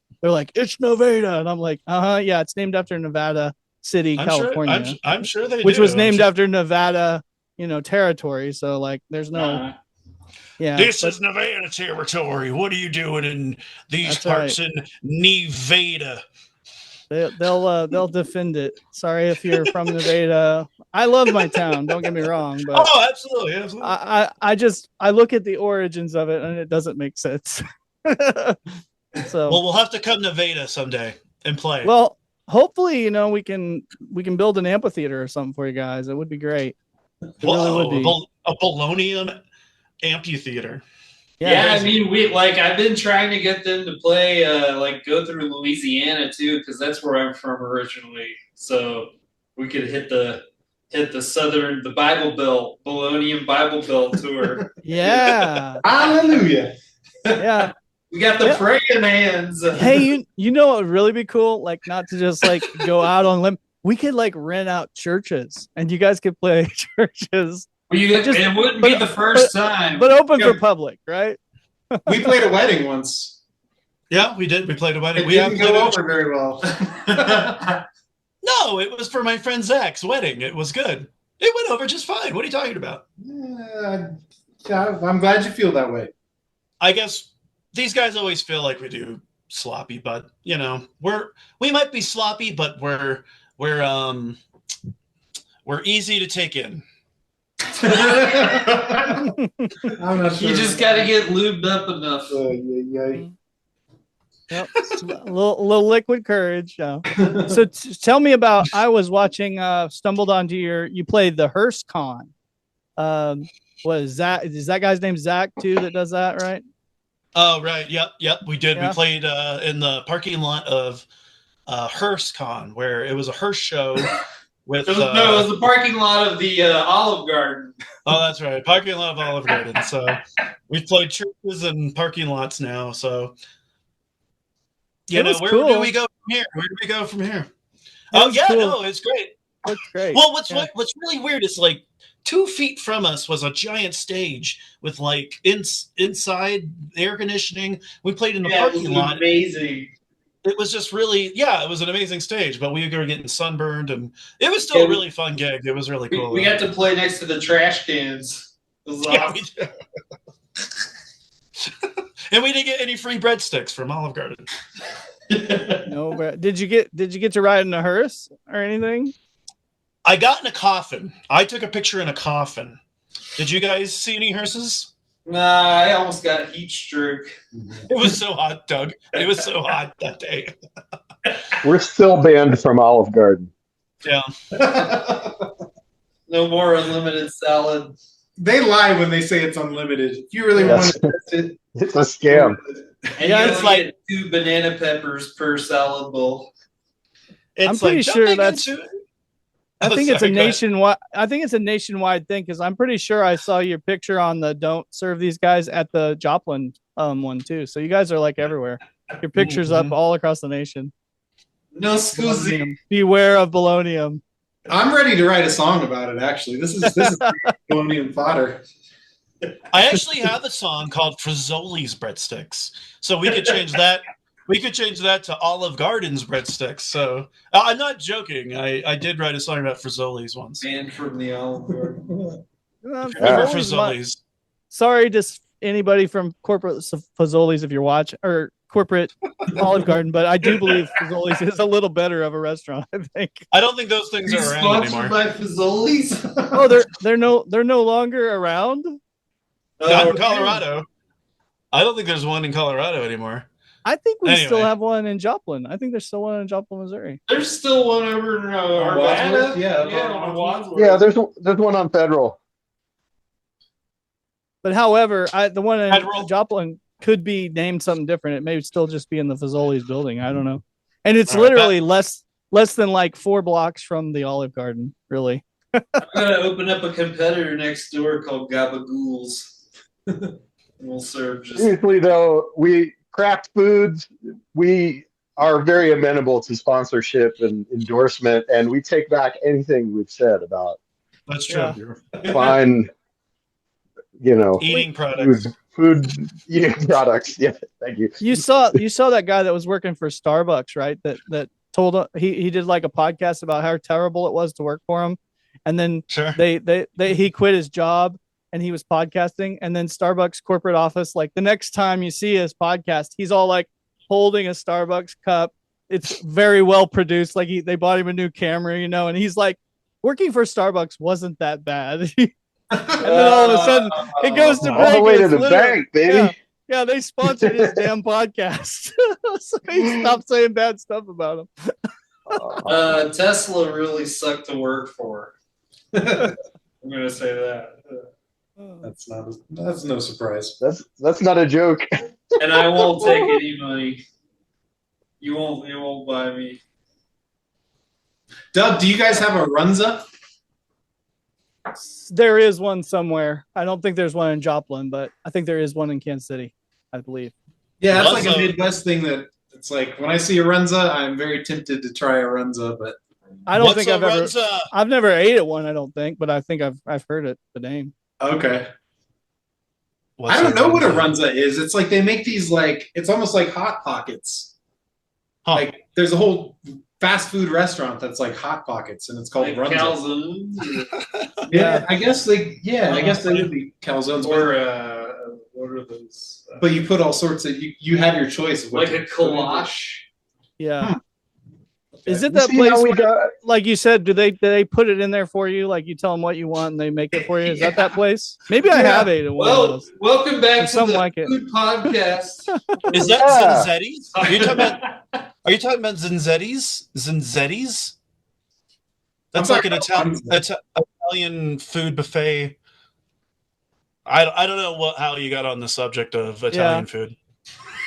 it's Nevada. And I'm like, yeah, it's named after Nevada City, California. I'm sure they which was named after Nevada, territory. So like there's no This is Nevada territory. What are you doing in these parts in Nevada? They'll defend it. Sorry if you're from Nevada. I love my town. Don't get me wrong, but absolutely. I look at the origins of it and it doesn't make sense. So we'll have to come to Nevada someday and play. Well, hopefully, we can build an amphitheater or something for you guys. It would be great. It really would be. A Bolonium amphitheater. Yeah, I mean, I've been trying to get them to play, go through Louisiana too, because that's where I'm from originally. So we could hit the Bible Belt, Bolonium Bible Belt tour. Yeah. Hallelujah. Yeah. We got the praying hands. Hey, you know what would really be cool? Like, not to just go out on limb. We could rent out churches, and you guys could play churches. It wouldn't be the first time, but open for public, right? We played a wedding once. Yeah, we did. We played a wedding. It We have didn't played go a- over very well. No, it was for my friend Zach's wedding. It was good. It went over just fine. What are you talking about? Yeah, I'm glad you feel that way. I guess these guys always feel like we do sloppy, but you know, we might be sloppy, but we're easy to take in. I'm not sure. You just got to get lubed up enough. Yep. A little liquid courage. So tell me about. I was watching. Stumbled onto you played the Hearst Con. Is that guy's name Zach too that does that, right? Oh right, yep. We did. Yeah. We played in the parking lot of Hearst Con, where it was a Hearst show. With It was the parking lot of the Olive Garden. Oh, that's right, parking lot of Olive Garden. So we've played churches and parking lots now. So where cool. do we go from here? Where do we go from here? Oh yeah, cool. No, it's great. That's great. Well, what's really weird is like 2 feet from us was a giant stage with like inside air conditioning. We played in the parking lot. Amazing. It was just really, it was an amazing stage, but we were getting sunburned, and it was still a really fun gig. It was really cool. We got to play next to the trash cans. It was awesome. And we didn't get any free breadsticks from Olive Garden. No, but did you get to ride in a hearse or anything? I got in a coffin. I took a picture in a coffin. Did you guys see any hearses? Nah, I almost got a heat stroke. It was so hot, Doug. It was so hot that day. We're still banned from Olive Garden. Yeah. No more unlimited salad. They lie when they say it's unlimited. If you really want to test it, it's a scam. And it's like 2 banana peppers per salad bowl. I'm pretty sure that's. I think it's a nationwide. I think it's a nationwide thing because I'm pretty sure I saw your picture on the "Don't Serve These Guys" at the Joplin one too. So you guys are like everywhere. Your picture's up all across the nation. No scusi. Beware of Bolonium. I'm ready to write a song about it. Actually, this is Bolonium fodder. I actually have a song called Frizzoli's Breadsticks, so we could change that. We could change that to Olive Garden's breadsticks. So I'm not joking. I did write a song about Frizzoli's once. Banned from the Olive Garden. Remember Frizzoli's? Sorry to anybody from corporate Frizzoli's if you're watching, or corporate Olive Garden, but I do believe Frizzoli's is a little better of a restaurant. I think. I don't think those things are around anymore. By Frizzoli's? Oh, they're no longer around. Not in Colorado. I don't think there's one in Colorado anymore. I think we still have one in Joplin. I think there's still one in Joplin, Missouri. There's still one over in Arvada. Yeah, there's one on Federal. But however, the one in Joplin could be named something different. It may still just be in the Fazoli's building. I don't know. And it's literally less than like 4 blocks from the Olive Garden, really. I'm gonna open up a competitor next door called Gabagools. We'll serve just. Seriously though, Craft Foods, we are very amenable to sponsorship and endorsement, and we take back anything we've said about. That's true. Fine, eating products. Food eating products. Yeah, thank you. You saw that guy that was working for Starbucks, right? That told he did like a podcast about how terrible it was to work for him, and then he quit his job. And he was podcasting, and then Starbucks corporate office, like the next time you see his podcast, he's all like holding a Starbucks cup. It's very well produced. Like they bought him a new camera, and he's like, working for Starbucks wasn't that bad. And then all of a sudden it goes to break. All the way to the bank, baby. Yeah, they sponsored his damn podcast. So he stopped saying bad stuff about him. Tesla really sucked to work for. I'm gonna say that. That's no surprise. That's not a joke. And I won't take any money. You won't buy me. Doug, do you guys have a Runza? There is one somewhere. I don't think there's one in Joplin, but I think there is one in Kansas City, I believe. Yeah, that's like a Midwest thing that it's like when I see a Runza, I'm very tempted to try a Runza, but I don't think I've never ate at one, I don't think, but I think I've heard it, the name. Okay. What's I don't know what a runza? runza is. It's like they make these like it's almost like Hot Pockets. Huh. Like there's a whole fast food restaurant that's like Hot Pockets, and it's called Like runza. calzones. Yeah, I guess they would be calzones, Or what are those? but you put all sorts of you have your choice of what Like a to put in it. kolache. Yeah. Hmm. Is it You that see place how we where, got? like you said, do they put it in there for you? Like you tell them what you want and they make it for you? Is that Yeah. place? Maybe I Yeah. have ate at one of Well, those. welcome back to Something the like it. food podcast. Is that Yeah. Zinzetti's? Are you talking about Zinzetti's? Zinzetti's? That's I'm like an talking about Italian food buffet. I don't know how you got on the subject of Italian food.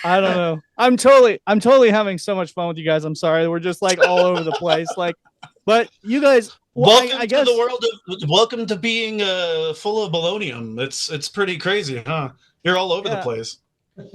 I don't know. I'm totally having so much fun with you guys. I'm sorry. We're just like all over the place. Like, but you guys, well, Welcome I guess to the world of welcome to being full of Bolonium. It's pretty crazy, huh? You're all over the Yeah. place.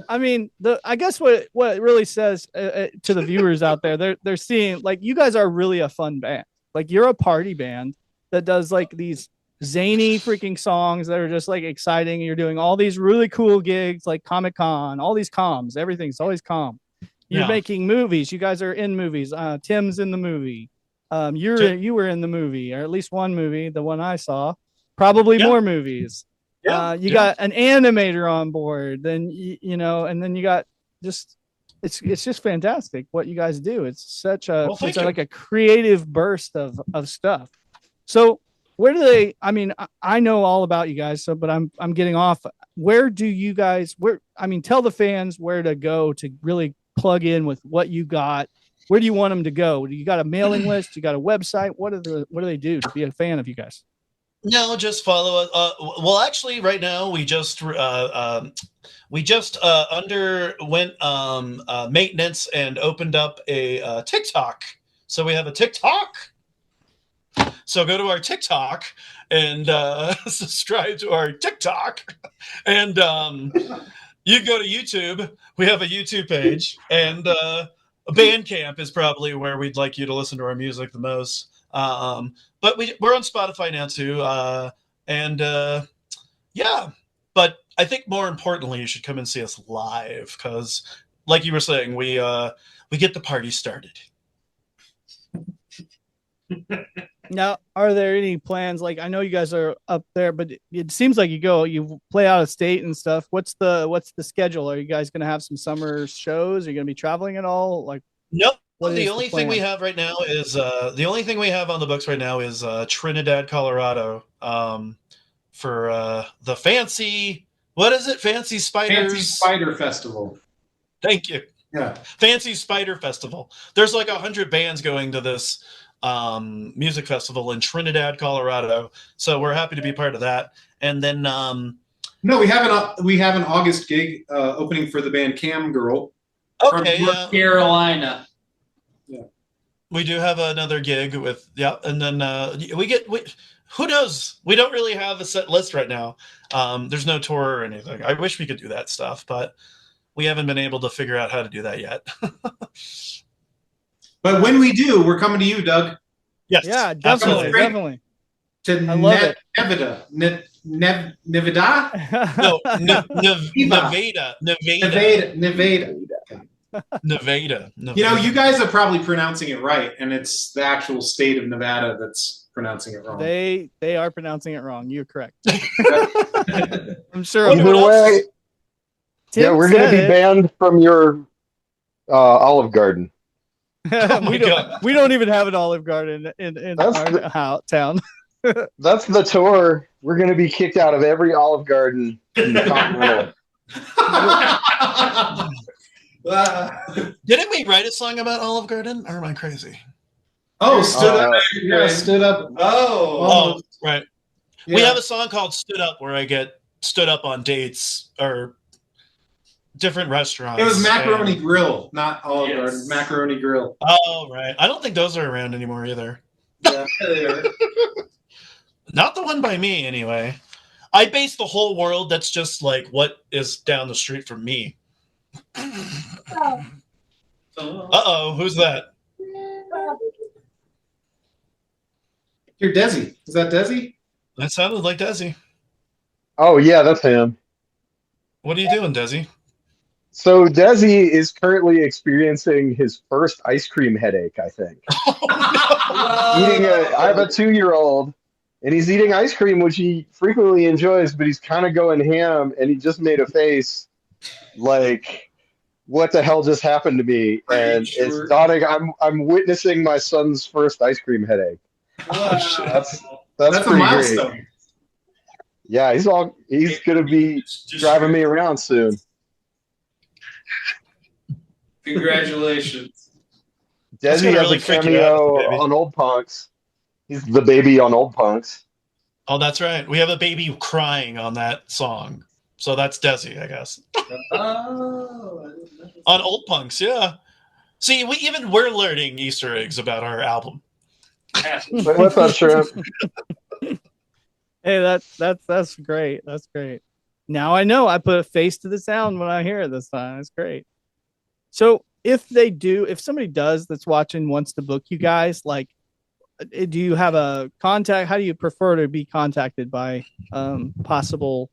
I mean, I guess what it really says to the viewers out there, they're seeing like you guys are really a fun band. Like you're a party band that does like these zany freaking songs that are just like exciting. You're doing all these really cool gigs like Comic-Con, all these comms, everything's always calm. You're Yeah. making movies. You guys are in movies. Tim's in the movie. You were in the movie, or at least one movie, the one I saw. Probably Yeah. more movies. Yeah, You got an animator on board. Then you know, and then you got just it's just fantastic what you guys do. It's such a Well, thank it's you. like a creative burst of stuff. So where do they? I mean, I know all about you guys. So, but I'm getting off. Where do you guys? I mean, tell the fans where to go to really plug in with what you got. Where do you want them to go? Do you got a mailing list? You got a website? What do they do to be a fan of you guys? No, just follow us. Well, actually, right now we just underwent maintenance and opened up a TikTok. So we have a TikTok. So go to our TikTok and subscribe to our TikTok, and you can go to YouTube. We have a YouTube page, and Bandcamp is probably where we'd like you to listen to our music the most. But we're on Spotify now too, and yeah. But I think more importantly, you should come and see us live because, like you were saying, we get the party started. Now, are there any plans? Like, I know you guys are up there, but it seems like you play out of state and stuff. What's the schedule? Are you guys going to have some summer shows? Are you going to be traveling at all? Like, Nope. what is The only thing we plan? have right now is the only thing we have on the books right now is Trinidad, Colorado, for the fancy. What is it? Fancy Spiders. Fancy Spider Festival. Thank you. Yeah. Fancy Spider Festival. There's like 100 bands going to this music festival in Trinidad, Colorado. So we're happy to be part of that. And then No, we have an August gig opening for the band Cam Girl. okay, From North Carolina. we do have another gig with and then who knows? We don't really have a set list right now. There's no tour or anything. I wish we could do that stuff, but we haven't been able to figure out how to do that yet. But when we do, we're coming to you, Doug. Yes, Yeah, absolutely. definitely. To I love it. Nevada. Nevada? No, Nevada. Nevada. You know, you guys are probably pronouncing it right, and it's the actual state of Nevada that's pronouncing it wrong. They are pronouncing it wrong. You're correct. I'm sure. Either way, Tim yeah, we're going to said be it. banned from your Olive Garden. we don't even have an Olive Garden in our town. That's the tour. We're going to be kicked out of every Olive Garden in the Continental. Didn't we write a song about Olive Garden? Or am I crazy? Oh, stood up. Oh, right. Yeah. We have a song called "Stood Up" where I get stood up on dates or different restaurants. It was Macaroni and- Grill, not Olive Yes. Garden. Macaroni Grill. Oh, right. I don't think those are around anymore either. Yeah, they are. Not the one by me, anyway. I base the whole world. That's just like what is down the street from me. Uh-oh, who's that? You're Desi. Is that Desi? That sounded like Desi. Oh, yeah, that's him. What are you doing, Desi? So Desi is currently experiencing his first ice cream headache, I think. I have a 2-year-old and he's eating ice cream, which he frequently enjoys, but he's kind of going ham and he just made a face like, what the hell just happened to me? Are you And it's sure? dawning. I'm witnessing my son's first ice cream headache. Wow. That's That's a pretty milestone. great. Yeah, he's gonna be driving me around soon. Congratulations. That's Desi gonna has really a freak you out, cameo baby. on Old Punks. He's the baby on Old Punks. Oh, that's right. We have a baby crying on that song. So that's Desi, I guess. Oh, On Old Punks, yeah. See, we're learning Easter eggs about our album. What's up, Shrimp? Hey, that's great. That's great. Now I know I put a face to the sound when I hear it this time. It's great. So if somebody does that's watching wants to book you guys, like, do you have a contact? How do you prefer to be contacted by possible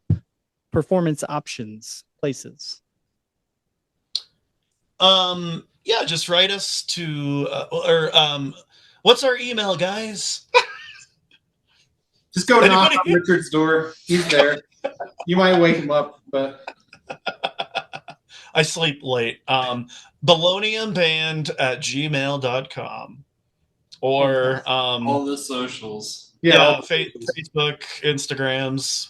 performance options places? Yeah, just write us to what's our email, guys? Just go knock on Richard's door. He's there. You might wake him up, but I sleep late. Boloniumband@gmail.com. Or all the socials. Yeah, Facebook, Instagrams.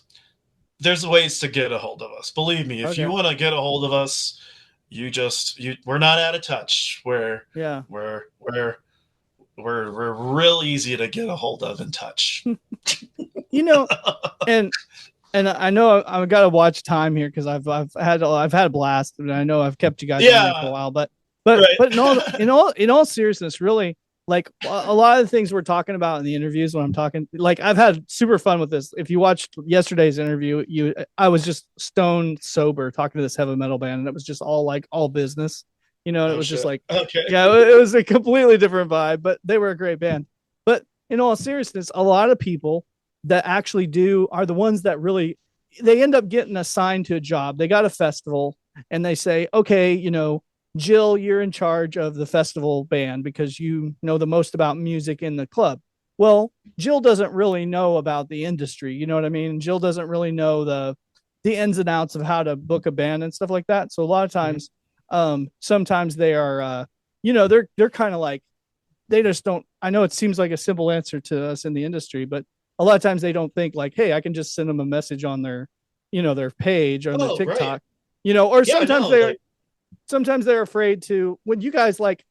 There's ways to get a hold of us. Believe me, if you want to get a hold of us, we're not out of touch. We're real easy to get a hold of and touch. And I know I've got to watch time here because I've had a blast, and I know I've kept you guys on here for a while. But in all seriousness, really, like a lot of the things we're talking about in the interviews when I'm talking, like I've had super fun with this. If you watched yesterday's interview, I was just stone sober talking to this heavy metal band, and it was just all business, and it was just like, yeah, it was a completely different vibe, but they were a great band. But in all seriousness, a lot of people that actually are the ones that really, they end up getting assigned to a job. They got a festival and they say, okay, Jill, you're in charge of the festival band because you know the most about music in the club. Well, Jill doesn't really know about the industry. You know what I mean? Jill doesn't really know the ins and outs of how to book a band and stuff like that. So a lot of times, sometimes they are, they're kind of like, they just don't, I know it seems like a simple answer to us in the industry, but a lot of times they don't think like, hey, I can just send them a message on their, their page or their TikTok, or sometimes they're afraid to, when you guys and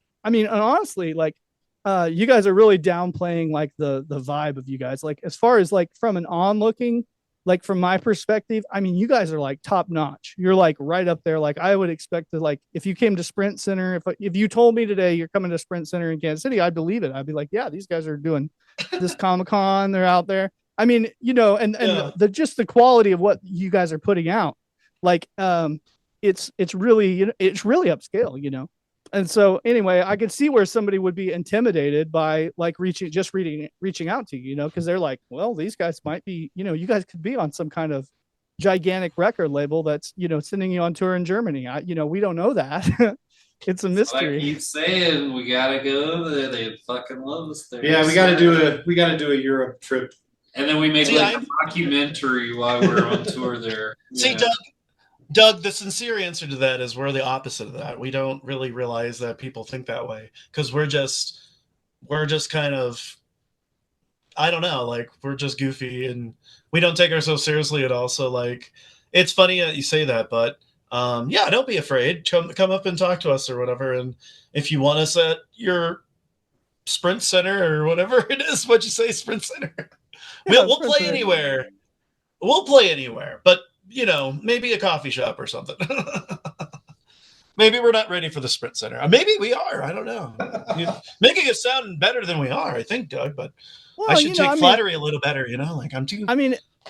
honestly, you guys are really downplaying like the vibe of you guys. Like as far as like from an onlooking, like from my perspective, you guys are like top notch. You're like right up there. Like I would expect to, like, if you came to Sprint Center, if you told me today you're coming to Sprint Center in Kansas City, I'd believe it. I'd be like, yeah, these guys are doing this Comic-Con. They're out there. And just the quality of what you guys are putting out, like, it's really upscale, And so anyway, I could see where somebody would be intimidated by like reaching out to you, because they're like, well, these guys might be, you guys could be on some kind of gigantic record label that's, sending you on tour in Germany. We don't know that. It's a mystery. I keep saying we gotta go there. They fucking love us there. Yeah, we gotta do a Europe trip, and then we make a documentary while we're on tour there. See, Doug, the sincere answer to that is we're the opposite of that. We don't really realize that people think that way because we're just kind of, I don't know, like we're just goofy and we don't take ourselves seriously at all. So like, it's funny that you say that, but yeah, don't be afraid. Come up and talk to us or whatever. And if you want us at your Sprint Center or whatever it is, what'd you say, Sprint Center? We'll play anywhere. We'll play anywhere, but maybe a coffee shop or something. Maybe we're not ready for the Sprint Center. Maybe we are. I don't know. You're making it sound better than we are, I think, Doug, but I should take flattery a little better, like I'm too.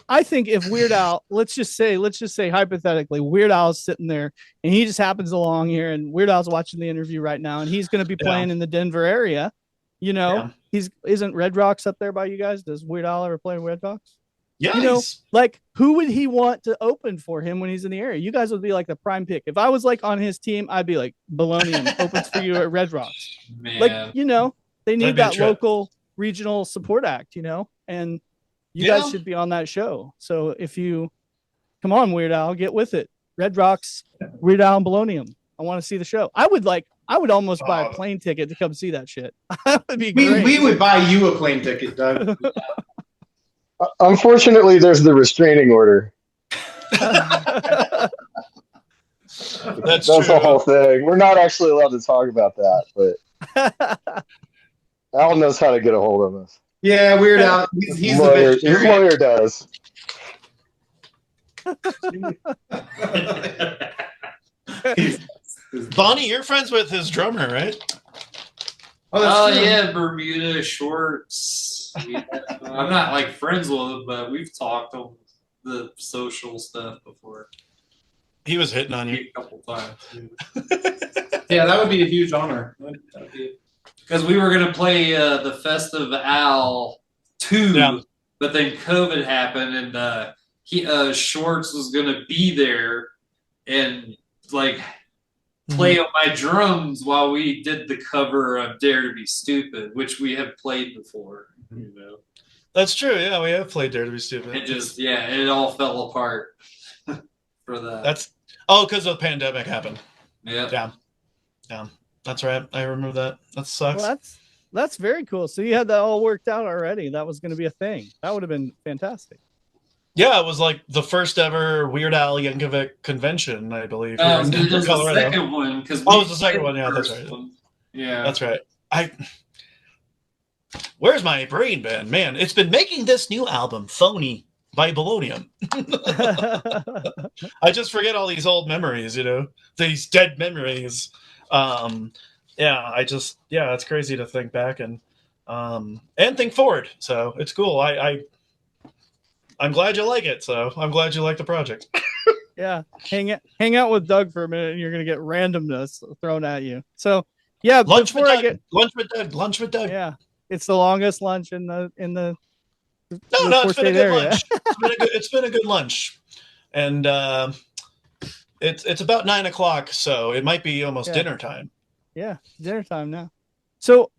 I think if Weird Al, let's just say hypothetically, Weird Al's sitting there and he just happens along here and Weird Al's watching the interview right now and he's going to be playing in the Denver area, isn't Red Rocks up there by you guys? Does Weird Al ever play Red Rocks? Yeah, You know, like who would he want to open for him when he's in the area? You guys would be like the prime pick. If I was like on his team, I'd be like, Bolonium opens for you at Red Rocks. Man. Like, you know, they That'd need be a that trip. local regional support act, you know, and you guys should be on that show. So if you come on, Weird Al, get with it. Red Rocks, Weird Al and Bolonium. I want to see the show. I would almost buy a plane ticket to come see that shit. That would be great. We would buy you a plane ticket, Doug. Unfortunately, there's the restraining order. That's the true. whole thing. We're not actually allowed to talk about that, but Al knows how to get a hold of us. Yeah, Weird Al. He's the His vegetarian. lawyer does. Bonnie, you're friends with his drummer, right? Oh yeah, Bermuda Shorts. I'm not like friends with him, but we've talked on the social stuff before. He was hitting on you a couple times. Yeah, that would be a huge honor. Because we were gonna play the Festive Al 2, but then COVID happened, and Shorts was gonna be there and like play on my drums while we did the cover of Dare to Be Stupid, which we have played before. You know, That's true. Yeah, we have played Dare to Be Stupid. It just it all fell apart for that. Because the pandemic happened. Yeah. That's right. I remember that. That sucks. Well, that's very cool. So you had that all worked out already. That was going to be a thing. That would have been fantastic. Yeah, it was like the first ever Weird Al Yankovic convention, I believe. It was the second one. It was the second one. Yeah, that's right. Yeah, that's right. Where's my brain been? Man, it's been making this new album, Phony, by Bolonium. I just forget all these old memories, you know, these dead memories. It's crazy to think back and think forward. So it's cool. I'm glad you like it. So I'm glad you like the project. Yeah. Hang out with Doug for a minute and you're going to get randomness thrown at you. So yeah. Lunch with Doug. Yeah. It's the longest lunch in the No, it's been a good lunch. It's been a good lunch. And, it's about 9 o'clock, so it might be almost dinner time. Yeah, dinner time now. So,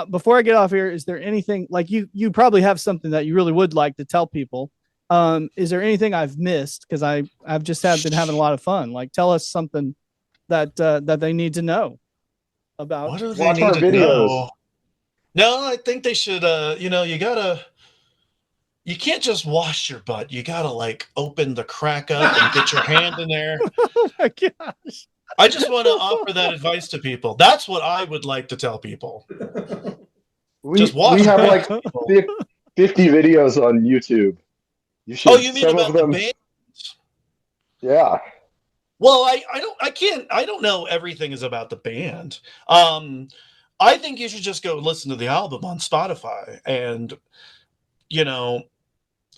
before I get off here, is there anything like you probably have something that you really would like to tell people? Is there anything I've missed? Because I've just been having a lot of fun. Like, tell us something that they need to know about. What do they need to know? No, I think they should. You can't just wash your butt. You gotta like open the crack up and get your hand in there. Oh my gosh. I just want to offer that advice to people. That's what I would like to tell people. We have like 50 videos on YouTube. You should. Oh, you mean about the band? Yeah. Well, I don't know everything is about the band. I think you should just go listen to the album on Spotify and, you know,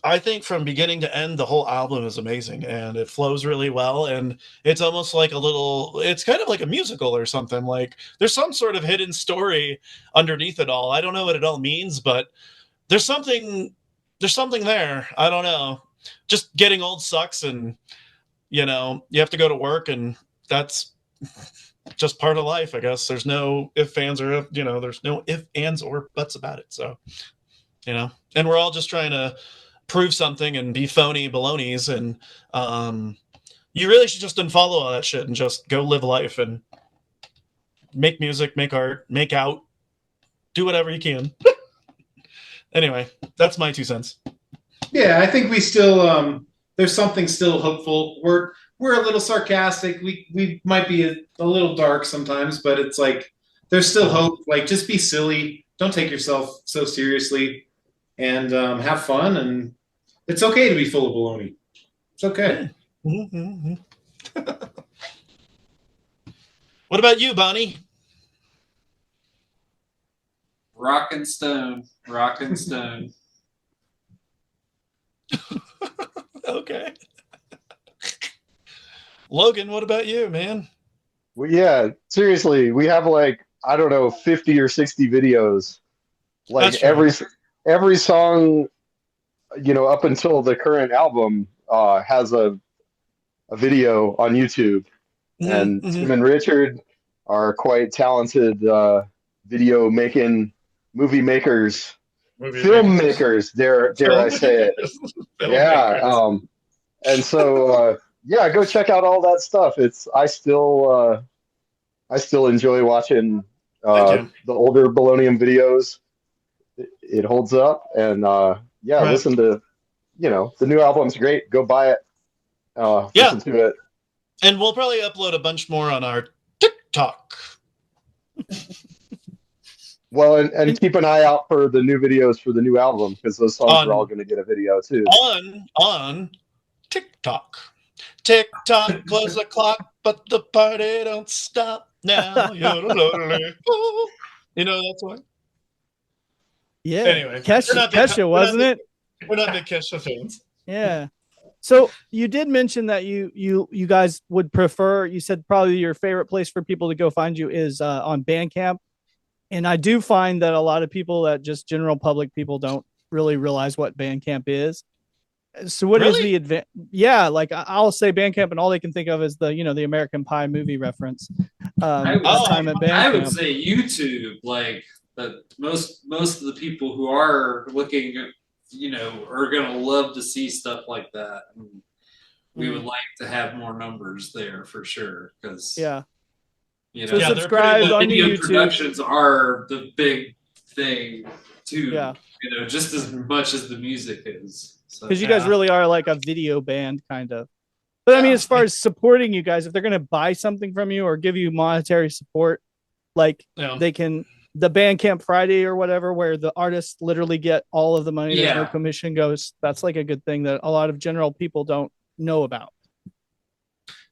I think from beginning to end, the whole album is amazing and it flows really well. And it's almost like it's kind of like a musical or something. Like there's some sort of hidden story underneath it all. I don't know what it all means, but there's something there. I don't know. Just getting old sucks. And, you know, you have to go to work and that's just part of life, I guess. There's no there's no ifs, ands, or buts about it. So, you know, and we're all just trying to prove something and be phony balonies. And you really should just unfollow all that shit and just go live life and make music, make art, make out, do whatever you can. Anyway, that's my 2 cents. Yeah, I think we still there's something still hopeful. We're a little sarcastic. We might be a little dark sometimes, but it's like there's still hope. Like just be silly. Don't take yourself so seriously. And have fun, and it's okay to be full of baloney. It's okay. Mm-hmm. What about you, Bonnie? Rockin' stone. Okay. Logan, what about you, man? Well, yeah, seriously, we have like, I don't know, 50 or 60 videos. Like every song up until the current album, has a video on YouTube, and Tim and Richard are quite talented movie makers, filmmakers. Dare I say it? Yeah. And so yeah, go check out all that stuff. I still enjoy watching the older Bolonium videos. It holds up, and yeah, listen to the new album's great. Go buy it. Listen to it. And we'll probably upload a bunch more on our TikTok. Well, and keep an eye out for the new videos for the new album, because those songs are all going to get a video too. On TikTok. TikTok, close the clock, but the party don't stop now. You know that song? Yeah. Anyway, Kesha, wasn't it? We're not big Kesha fans. Yeah. So you did mention that you guys would prefer, you said probably your favorite place for people to go find you is on Bandcamp. And I do find that a lot of people, that just general public people, don't really realize what Bandcamp is. So what is the advantage? Yeah, like I'll say Bandcamp, and all they can think of is the American Pie movie reference. I would say YouTube. Like that, most of the people who are looking, are gonna love to see stuff like that. And we would like to have more numbers there for sure, because so subscribe on YouTube. Productions are the big thing too. Just as much as the music is. Because you guys really are like a video band, kind of. But I mean, as far as supporting you guys, if they're going to buy something from you or give you monetary support, like they can, the Bandcamp Friday or whatever, where the artists literally get all of the money, there's no commission goes. That's like a good thing that a lot of general people don't know about.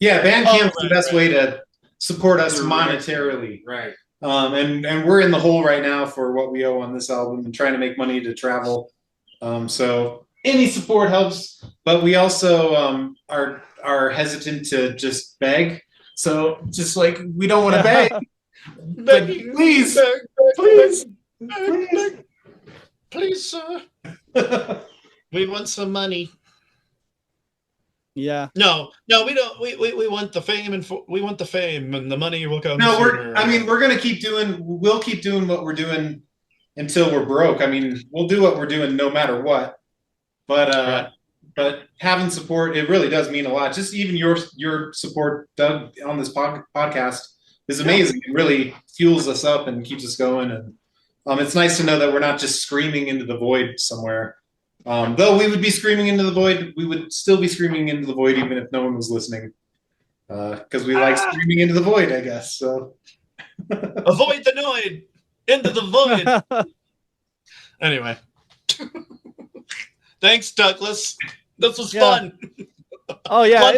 Yeah, Bandcamp's the best way to support us monetarily. Right. And we're in the hole right now for what we owe on this album and trying to make money to travel. So any support helps, but we also are hesitant to just beg. So just like, we don't want to beg. But please, sir. We want some money. Yeah. No, we don't. We want the fame, and we want the fame, and the money will come. No, we're gonna keep doing. We'll keep doing what we're doing until we're broke. I mean, we'll do what we're doing no matter what. But having support, it really does mean a lot. Just even your support, Doug, on this podcast is amazing. It really fuels us up and keeps us going. And it's nice to know that we're not just screaming into the void somewhere. Though we would be screaming into the void, we would still be screaming into the void even if no one was listening. Because we like screaming into the void, I guess. So avoid the noid, into the void. Anyway. Thanks, Douglas. This was fun. Oh yeah,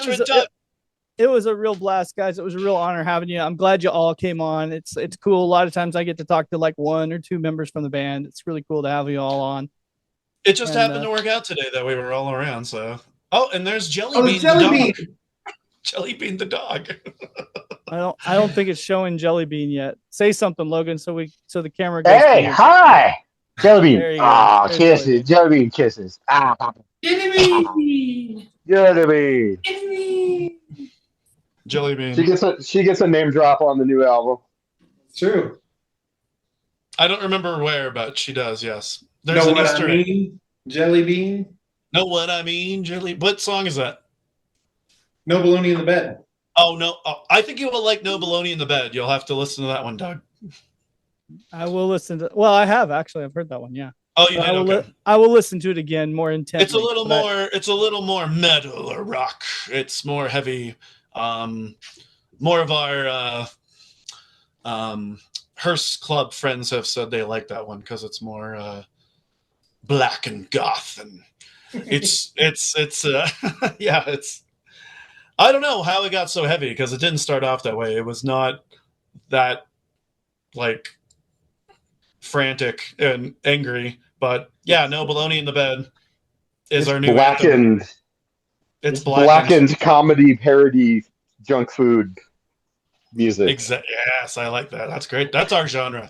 it was a real blast, guys. It was a real honor having you. I'm glad you all came on. It's cool. A lot of times I get to talk to like one or two members from the band. It's really cool to have you all on. It just happened to work out today that we were all around. So, and there's Jellybean the dog. Jellybean the dog. I don't think it's showing Jellybean yet. Say something, Logan, so the camera goes. Hey, hi. Jellybean. Ah, kisses. Jellybean kisses. Ah, Papa. Jellybean. Jellybean. Jellybean. She gets a name drop on the new album. It's true. I don't remember where, but she does. Yes. There's an Easter egg. Jellybean. Know what I mean? What song is that? No Bologna in the Bed. Oh no! I think you will like No Bologna in the Bed. You'll have to listen to that one, Doug. I will listen to. Well, I have actually. I've heard that one. Yeah. Oh, you did. Okay. I will listen to it again more intently. It's a little more. It's a little more metal or rock. It's more heavy. More of our Hearst Club friends have said they like that one because it's more black and goth, and it's yeah. It's. I don't know how it got so heavy because it didn't start off that way. It was not that like frantic and angry, but yeah, No Bologna in the Bed is our new blackened. Anthem. It's blackened comedy parody junk food music. Yes, I like that. That's great. That's our genre.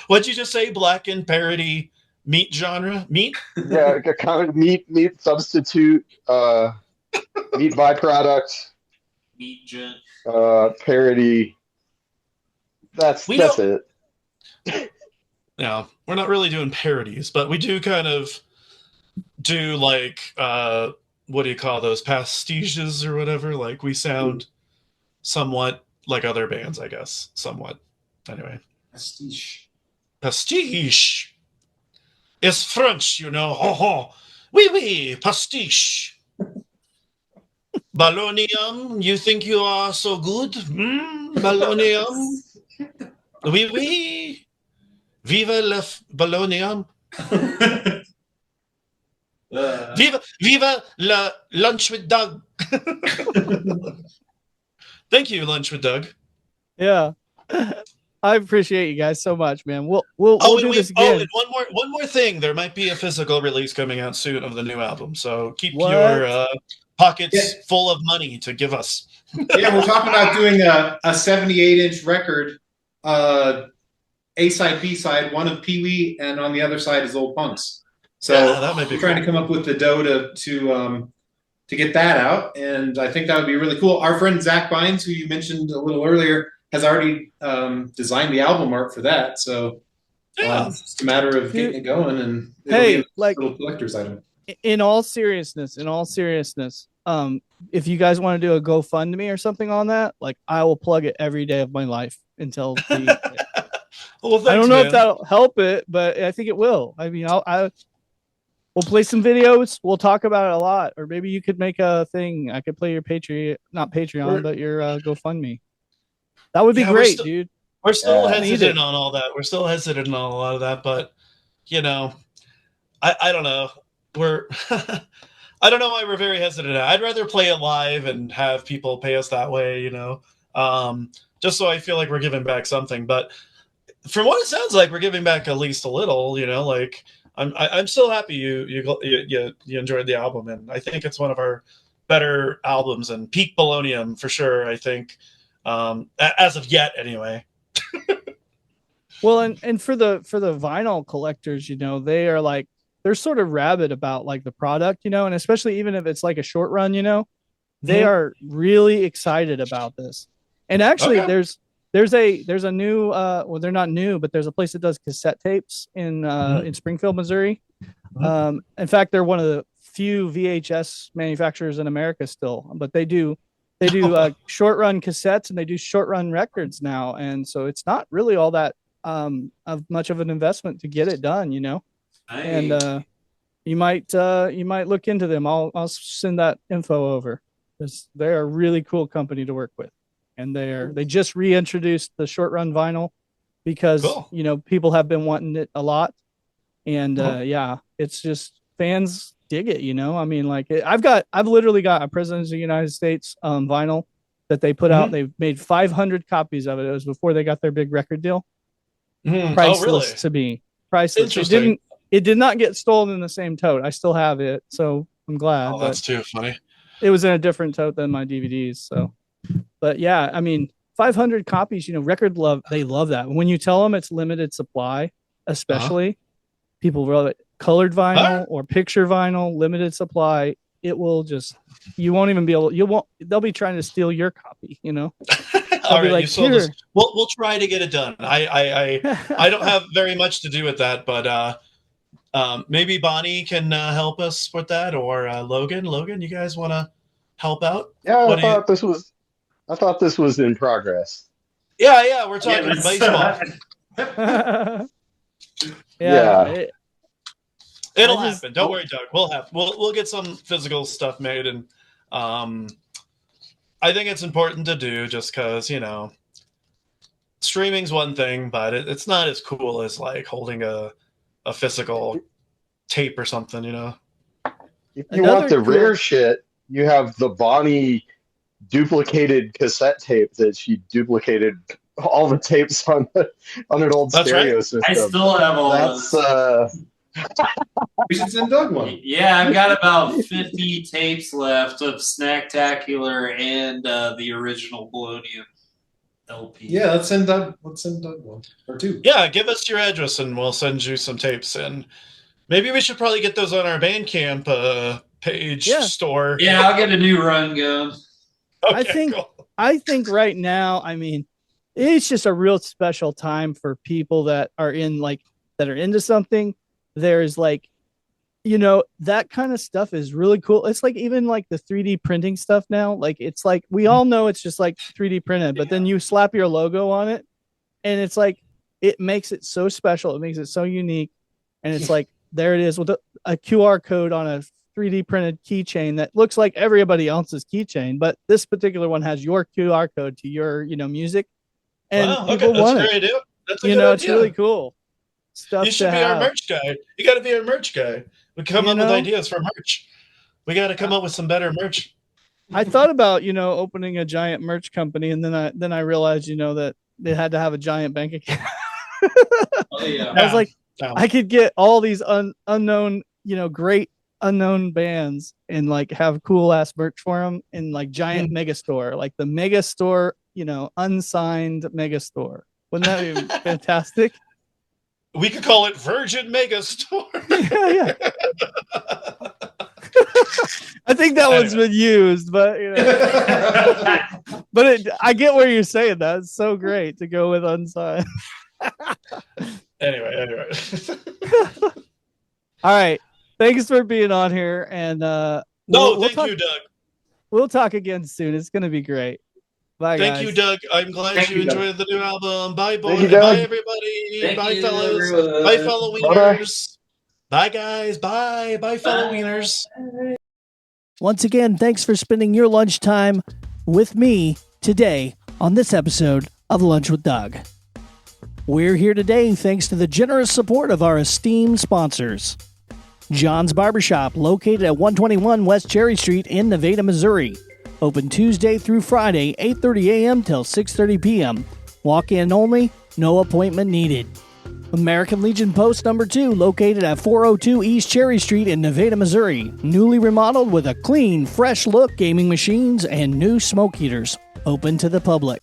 What What'd you just say? Black and parody meat genre? Meat? Yeah, a kind of meat substitute, meat byproduct, Meat gent. parody. That's We don't. it. Yeah, we're not really doing parodies, but we do kind of do like what do you call those, pastiches or whatever? Like we sound somewhat like other bands, I guess. Somewhat. Anyway. Pastiche. Pastiche. It's French, you know. Ho ho. Oui, oui, pastiche. Bolonium, you think you are so good? Bolonium. Oui, oui. Viva le Bolonium. Viva la Lunch with Doug. Thank you, Lunch with Doug. Yeah. I appreciate you guys so much, man. We'll do this again. And one more thing. There might be a physical release coming out soon of the new album, so keep What? your pockets full of money to give us. Yeah, we're talking about doing a 78-inch record, A side, B side, one of Pee Wee, and on the other side is Old Punks. So Yeah, that might be we're trying to come up with the dough to get that out, and I think that would be really cool. Our friend Zach Bynes, who you mentioned a little earlier, has already designed the album art for that. So it's just a matter of getting it going, and it'll be a little collector's item. In all seriousness, if you guys want to do a GoFundMe or something on that, like I will plug it every day of my life until the well, thanks, I don't know man. if that'll help it, but I think it will. I mean, we'll play some videos. We'll talk about it a lot, or maybe you could make a thing. I could play your Patreon, but your GoFundMe. That would be great, dude. We're still hesitant on all that. We're still hesitant on a lot of that, but you know, I don't know. I don't know why we're very hesitant. I'd rather play it live and have people pay us that way, you know, just so I feel like we're giving back something. But from what it sounds like, we're giving back at least a little, you know. Like I'm still happy you enjoyed the album, and I think it's one of our better albums and peak Bolonium for sure. I think as of yet, anyway. Well, and for the vinyl collectors, you know, they're sort of rabid about like the product, you know, and especially even if it's like a short run, you know, they are really excited about this. And actually, there's a new well, they're not new, but there's a place that does cassette tapes in Springfield, Missouri. In fact, they're one of the few VHS manufacturers in America still, but they do short run cassettes and they do short run records now, and so it's not really all that of much of an investment to get it done, you know. And you might look into them. I'll send that info over, because they're a really cool company to work with, and they just reintroduced the short run vinyl because you know, people have been wanting it a lot, and yeah, it's just fans dig it, you know. I mean, like I've literally got a President of the United States vinyl that they put out. They made 500 copies of it. It was before they got their big record deal. Priceless to me. Priceless. It did not get stolen in the same tote. I still have it, so I'm glad. Oh, that's too funny. It was in a different tote than my DVDs. So, but yeah, I mean, 500 copies. You know, they love that. When you tell them it's limited supply, especially people love it. Colored vinyl or picture vinyl, limited supply. It will just, you won't even be able. They'll be trying to steal your copy. You know. All right, like, we'll try to get it done. I don't have very much to do with that, but maybe Bonnie can help us with that, or Logan. Logan, you guys want to help out? Yeah, I thought this was in progress. Yeah, we're talking baseball. It'll happen. Don't worry, Doug. We'll get some physical stuff made, and I think it's important to do, just because, you know, streaming's one thing, but it's not as cool as like holding a physical tape or something, you know. If you want the rare shit, you have the Bonnie duplicated cassette tape that she duplicated all the tapes on an old stereo system. I still have all those. We should send Doug one. Yeah, I've got about 50 tapes left of Snacktacular and the original Bolonium. LP. Yeah, let's send Doug one or two. Yeah, give us your address and we'll send you some tapes. And maybe we should probably get those on our Bandcamp page store. Yeah, I'll get a new run going. Okay, I think right now, I mean, it's just a real special time for people that are into something. There's like, that kind of stuff is really cool. It's like even like the 3D printing stuff now. Like it's like we all know it's just like 3D printed, but then you slap your logo on it, and it's like it makes it so special. It makes it so unique, and it's like there it is with a QR code on a 3D printed keychain that looks like everybody else's keychain, but this particular one has your QR code to your music, and people want it. That's a good idea. It's really cool. Stuff you should be our merch guy. You got to be our merch guy. We come up with ideas for merch. We got to come up with some better merch. I thought about opening a giant merch company, and then I realized that they had to have a giant bank account. Oh yeah. I was like, I could get all these unknown, great unknown bands and like have cool ass merch for them in like giant mega store, like the mega store, unsigned mega store. Wouldn't that be fantastic? We could call it Virgin Mega Store. Yeah. I think that one's been used, but I get where you're saying that. It's so great to go with unsigned. Anyway. All right. Thanks for being on here. And thank you, Doug. We'll talk again soon. It's going to be great. Bye, guys. Thank you, Doug. I'm glad you enjoyed the new album. Bye, boys. Bye, everybody. Bye, fellas. Bye, fellow wieners. Bye, guys. Bye. Bye, fellow wieners. Once again, thanks for spending your lunchtime with me today on this episode of Lunch with Doug. We're here today thanks to the generous support of our esteemed sponsors. John's Barbershop, located at 121 West Cherry Street in Nevada, Missouri. Open Tuesday through Friday, 8:30 a.m. till 6:30 p.m. Walk-in only, no appointment needed. American Legion Post number 2, located at 402 East Cherry Street in Nevada, Missouri. Newly remodeled with a clean, fresh look, gaming machines, and new smoke heaters. Open to the public.